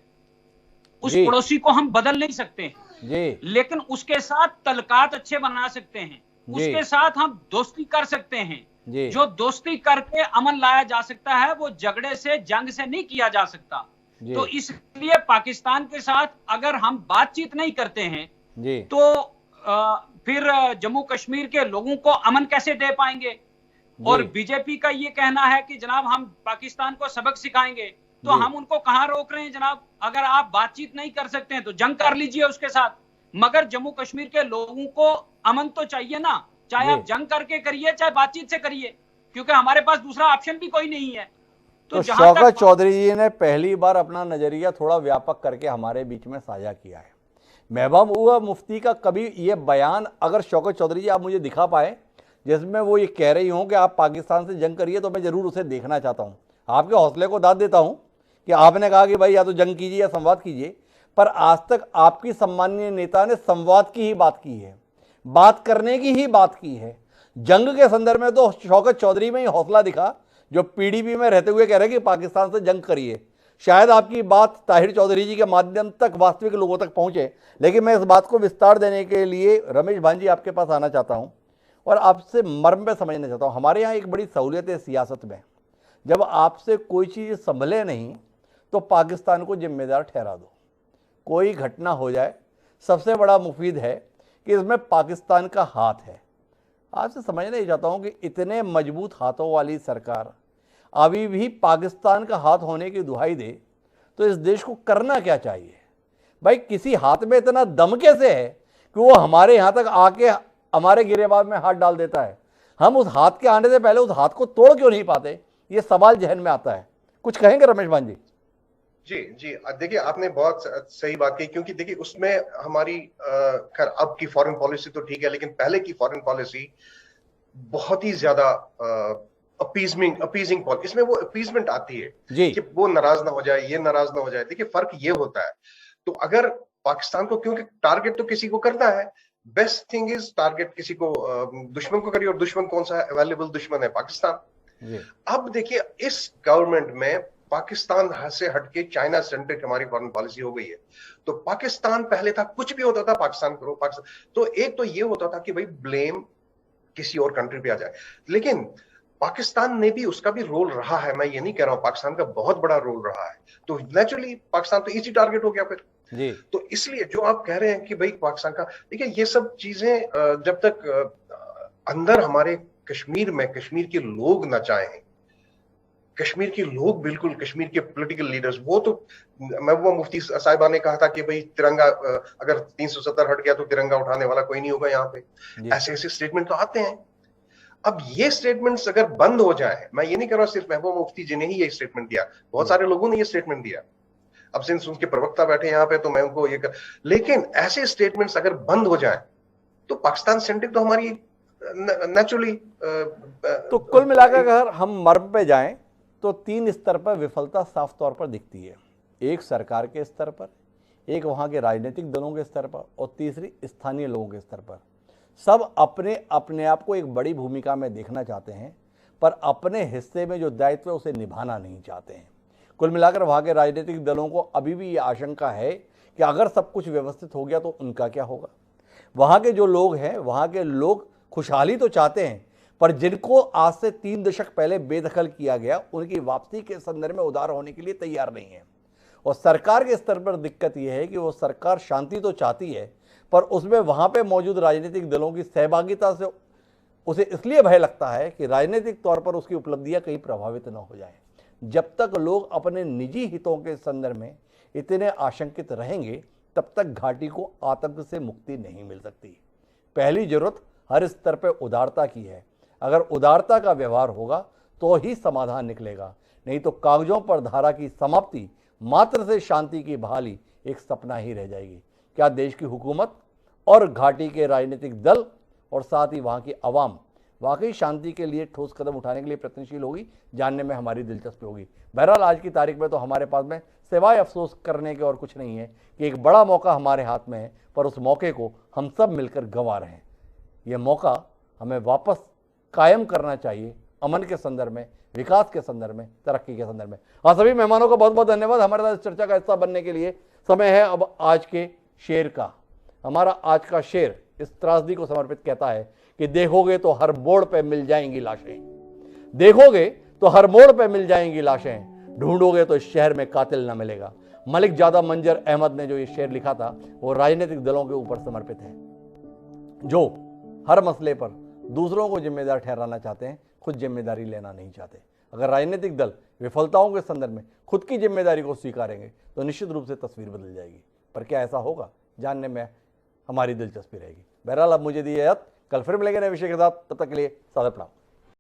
उस पड़ोसी को हम बदल नहीं सकते हैं, लेकिन उसके साथ तल्लुकात अच्छे बना सकते हैं, उसके साथ हम दोस्ती कर सकते हैं। जो दोस्ती करके अमन लाया जा सकता है वो झगड़े से, जंग से नहीं किया जा सकता। तो इसलिए पाकिस्तान के साथ अगर हम बातचीत नहीं करते हैं तो फिर जम्मू कश्मीर के लोगों को अमन कैसे दे पाएंगे? और बीजेपी का ये कहना है कि जनाब हम पाकिस्तान को सबक सिखाएंगे, तो हम उनको कहां रोक रहे हैं जनाब? अगर आप बातचीत नहीं कर सकते हैं तो जंग कर लीजिए उसके साथ, मगर जम्मू कश्मीर के लोगों को अमन तो चाहिए ना, चाहे आप जंग करके करिए चाहे बातचीत से करिए, क्योंकि हमारे पास दूसरा ऑप्शन भी कोई नहीं है। तो शौकत चौधरी जी ने पहली बार अपना नजरिया थोड़ा व्यापक करके हमारे बीच में साझा किया है। महबूबा मुफ्ती का कभी ये बयान अगर शौकत चौधरी जी आप मुझे दिखा पाए जिसमें वो ये कह रही हों कि आप पाकिस्तान से जंग करिए, तो मैं ज़रूर उसे देखना चाहता हूँ। आपके हौसले को दाद देता हूँ कि आपने कहा कि भाई या तो जंग कीजिए या संवाद कीजिए, पर आज तक आपकी सम्मानीय नेता ने संवाद की ही बात की है, बात करने की ही बात की है। जंग के संदर्भ में तो शौकत चौधरी में ही हौसला दिखा, जो पीडीपी में रहते हुए कह रहे हैं कि पाकिस्तान से जंग करिए। शायद आपकी बात ताहिर चौधरी जी के माध्यम तक वास्तविक लोगों तक पहुंचे, लेकिन मैं इस बात को विस्तार देने के लिए रमेश भांजी आपके पास आना चाहता हूं और आपसे मर्म पे समझना चाहता हूं। हमारे यहाँ एक बड़ी सहूलियत है सियासत में, जब आपसे कोई चीज़ संभले नहीं तो पाकिस्तान को जिम्मेदार ठहरा दो। कोई घटना हो जाए, सबसे बड़ा मुफीद है कि इसमें पाकिस्तान का हाथ है। आपसे समझना ही चाहता हूं कि इतने मजबूत हाथों वाली सरकार अभी भी पाकिस्तान का हाथ होने की दुहाई दे तो इस देश को करना क्या चाहिए? भाई किसी हाथ में इतना दम कैसे है कि वो हमारे यहाँ तक आके हमारे गिरेबान में हाथ डाल देता है? हम उस हाथ के आने से पहले उस हाथ को तोड़ क्यों नहीं पाते? ये सवाल जहन में आता है। कुछ कहेंगे रमेश भान जी? जी जी, देखिए आपने बहुत सही बात कही, क्योंकि देखिए उसमें हमारी खैर अब की फॉरेन पॉलिसी तो ठीक है, लेकिन पहले की फॉरेन पॉलिसी बहुत ही ज्यादा अपीजिंग पॉलिसी, इसमें वो अपीजमेंट आती है जी। कि वो नाराज ना हो जाए, ये नाराज ना हो जाए। देखिए फर्क ये होता है, तो अगर पाकिस्तान को, क्योंकि टारगेट तो किसी को करना है, बेस्ट थिंग इज टारगेट किसी को दुश्मन को करिए, और दुश्मन कौन सा अवेलेबल दुश्मन है? पाकिस्तान। अब देखिए इस गवर्नमेंट में पाकिस्तान से हटके चाइना सेंट्रिक हमारी फॉरेन पॉलिसी हो गई है। तो पाकिस्तान पहले था, कुछ भी होता था पाकिस्तान करो, पाकिस्तान। तो एक तो ये होता था कि भाई ब्लेम किसी और कंट्री पे आ जाए, लेकिन पाकिस्तान ने भी, उसका भी रोल रहा है, मैं ये नहीं कह रहा हूं, पाकिस्तान का बहुत बड़ा रोल रहा है। तो नेचुरली पाकिस्तान तो इजी टारगेट हो गया फिर जी। तो इसलिए जो आप कह रहे हैं कि भाई पाकिस्तान का, देखिए ये सब चीजें जब तक अंदर हमारे कश्मीर में कश्मीर के लोग न चाहें, कश्मीर के लोग बिल्कुल, कश्मीर के पॉलिटिकल लीडर्स, वो तो महबूबा मुफ्ती साहिबा ने कहा था कि भाई तिरंगा अगर 370 हट गया तो तिरंगा उठाने वाला कोई नहीं होगा यहाँ पे। ऐसे ऐसे स्टेटमेंट तो आते हैं। अब ये स्टेटमेंट्स अगर बंद हो जाए, मैं ये नहीं कह रहा सिर्फ महबूबा मुफ्ती जी ने ही ये स्टेटमेंट दिया, बहुत सारे लोगों ने ये स्टेटमेंट दिया। अब सिंस उनके प्रवक्ता बैठे यहाँ पे तो मैं उनको ये लेकिन ऐसे स्टेटमेंट्स अगर बंद हो जाए तो पाकिस्तान सेंट्रिक तो हमारी नेचुरली। तो कुल मिलाकर अगर हम मर्म पे जाएं तो 3 स्तर पर विफलता साफ तौर पर दिखती है। एक सरकार के स्तर पर, एक वहाँ के राजनीतिक दलों के स्तर पर, और तीसरी स्थानीय लोगों के स्तर पर। सब अपने आप को एक बड़ी भूमिका में देखना चाहते हैं, पर अपने हिस्से में जो दायित्व है उसे निभाना नहीं चाहते हैं। कुल मिलाकर वहाँ के राजनीतिक दलों को अभी भी ये आशंका है कि अगर सब कुछ व्यवस्थित हो गया तो उनका क्या होगा। वहाँ के जो लोग हैं, वहाँ के लोग खुशहाली तो चाहते हैं, पर जिनको आज से 3 दशक पहले बेदखल किया गया, उनकी वापसी के संदर्भ में उदार होने के लिए तैयार नहीं है। और सरकार के स्तर पर दिक्कत यह है कि वो सरकार शांति तो चाहती है, पर उसमें वहाँ पे मौजूद राजनीतिक दलों की सहभागिता से उसे इसलिए भय लगता है कि राजनीतिक तौर पर उसकी उपलब्धियां कहीं प्रभावित न हो जाएं। जब तक लोग अपने निजी हितों के संदर्भ में इतने आशंकित रहेंगे, तब तक घाटी को आतंक से मुक्ति नहीं मिल सकती। पहली जरूरत हर स्तर पर उदारता की है। अगर उदारता का व्यवहार होगा तो ही समाधान निकलेगा, नहीं तो कागजों पर धारा की समाप्ति मात्र से शांति की बहाली एक सपना ही रह जाएगी। क्या देश की हुकूमत और घाटी के राजनीतिक दल और साथ ही वहाँ की आवाम वाकई शांति के लिए ठोस कदम उठाने के लिए प्रयत्नशील होगी, जानने में हमारी दिलचस्पी होगी। बहरहाल आज की तारीख में तो हमारे पास में सिवाय अफसोस करने के और कुछ नहीं है कि एक बड़ा मौका हमारे हाथ में है, पर उस मौके को हम सब मिलकर गंवा रहे हैं। यह मौका हमें वापस कायम करना चाहिए, अमन के संदर्भ में, विकास के संदर्भ में, तरक्की के संदर्भ में। और सभी मेहमानों का बहुत बहुत धन्यवाद हमारे साथ चर्चा का हिस्सा बनने के लिए। समय है अब आज के शेर का। हमारा आज का शेर इस त्रासदी को समर्पित कहता है कि देखोगे तो हर मोड़ पे मिल जाएंगी लाशें, देखोगे तो हर मोड़ पे मिल जाएंगी लाशें, ढूंढोगे तो इस शहर में कातिल न मिलेगा। मलिक जादा मंजर अहमद ने जो ये शेर लिखा था वो राजनीतिक दलों के ऊपर समर्पित है, जो हर मसले पर दूसरों को जिम्मेदार ठहराना चाहते हैं, खुद जिम्मेदारी लेना नहीं चाहते। अगर राजनीतिक दल विफलताओं के संदर्भ में खुद की जिम्मेदारी को स्वीकारेंगे तो निश्चित रूप से तस्वीर बदल जाएगी। पर क्या ऐसा होगा, जानने में हमारी दिलचस्पी रहेगी। बहरहाल अब मुझे दी इजाजत, कल फिर मिलेंगे नए विषय के साथ। तब तक के लिए सादर प्रणाम।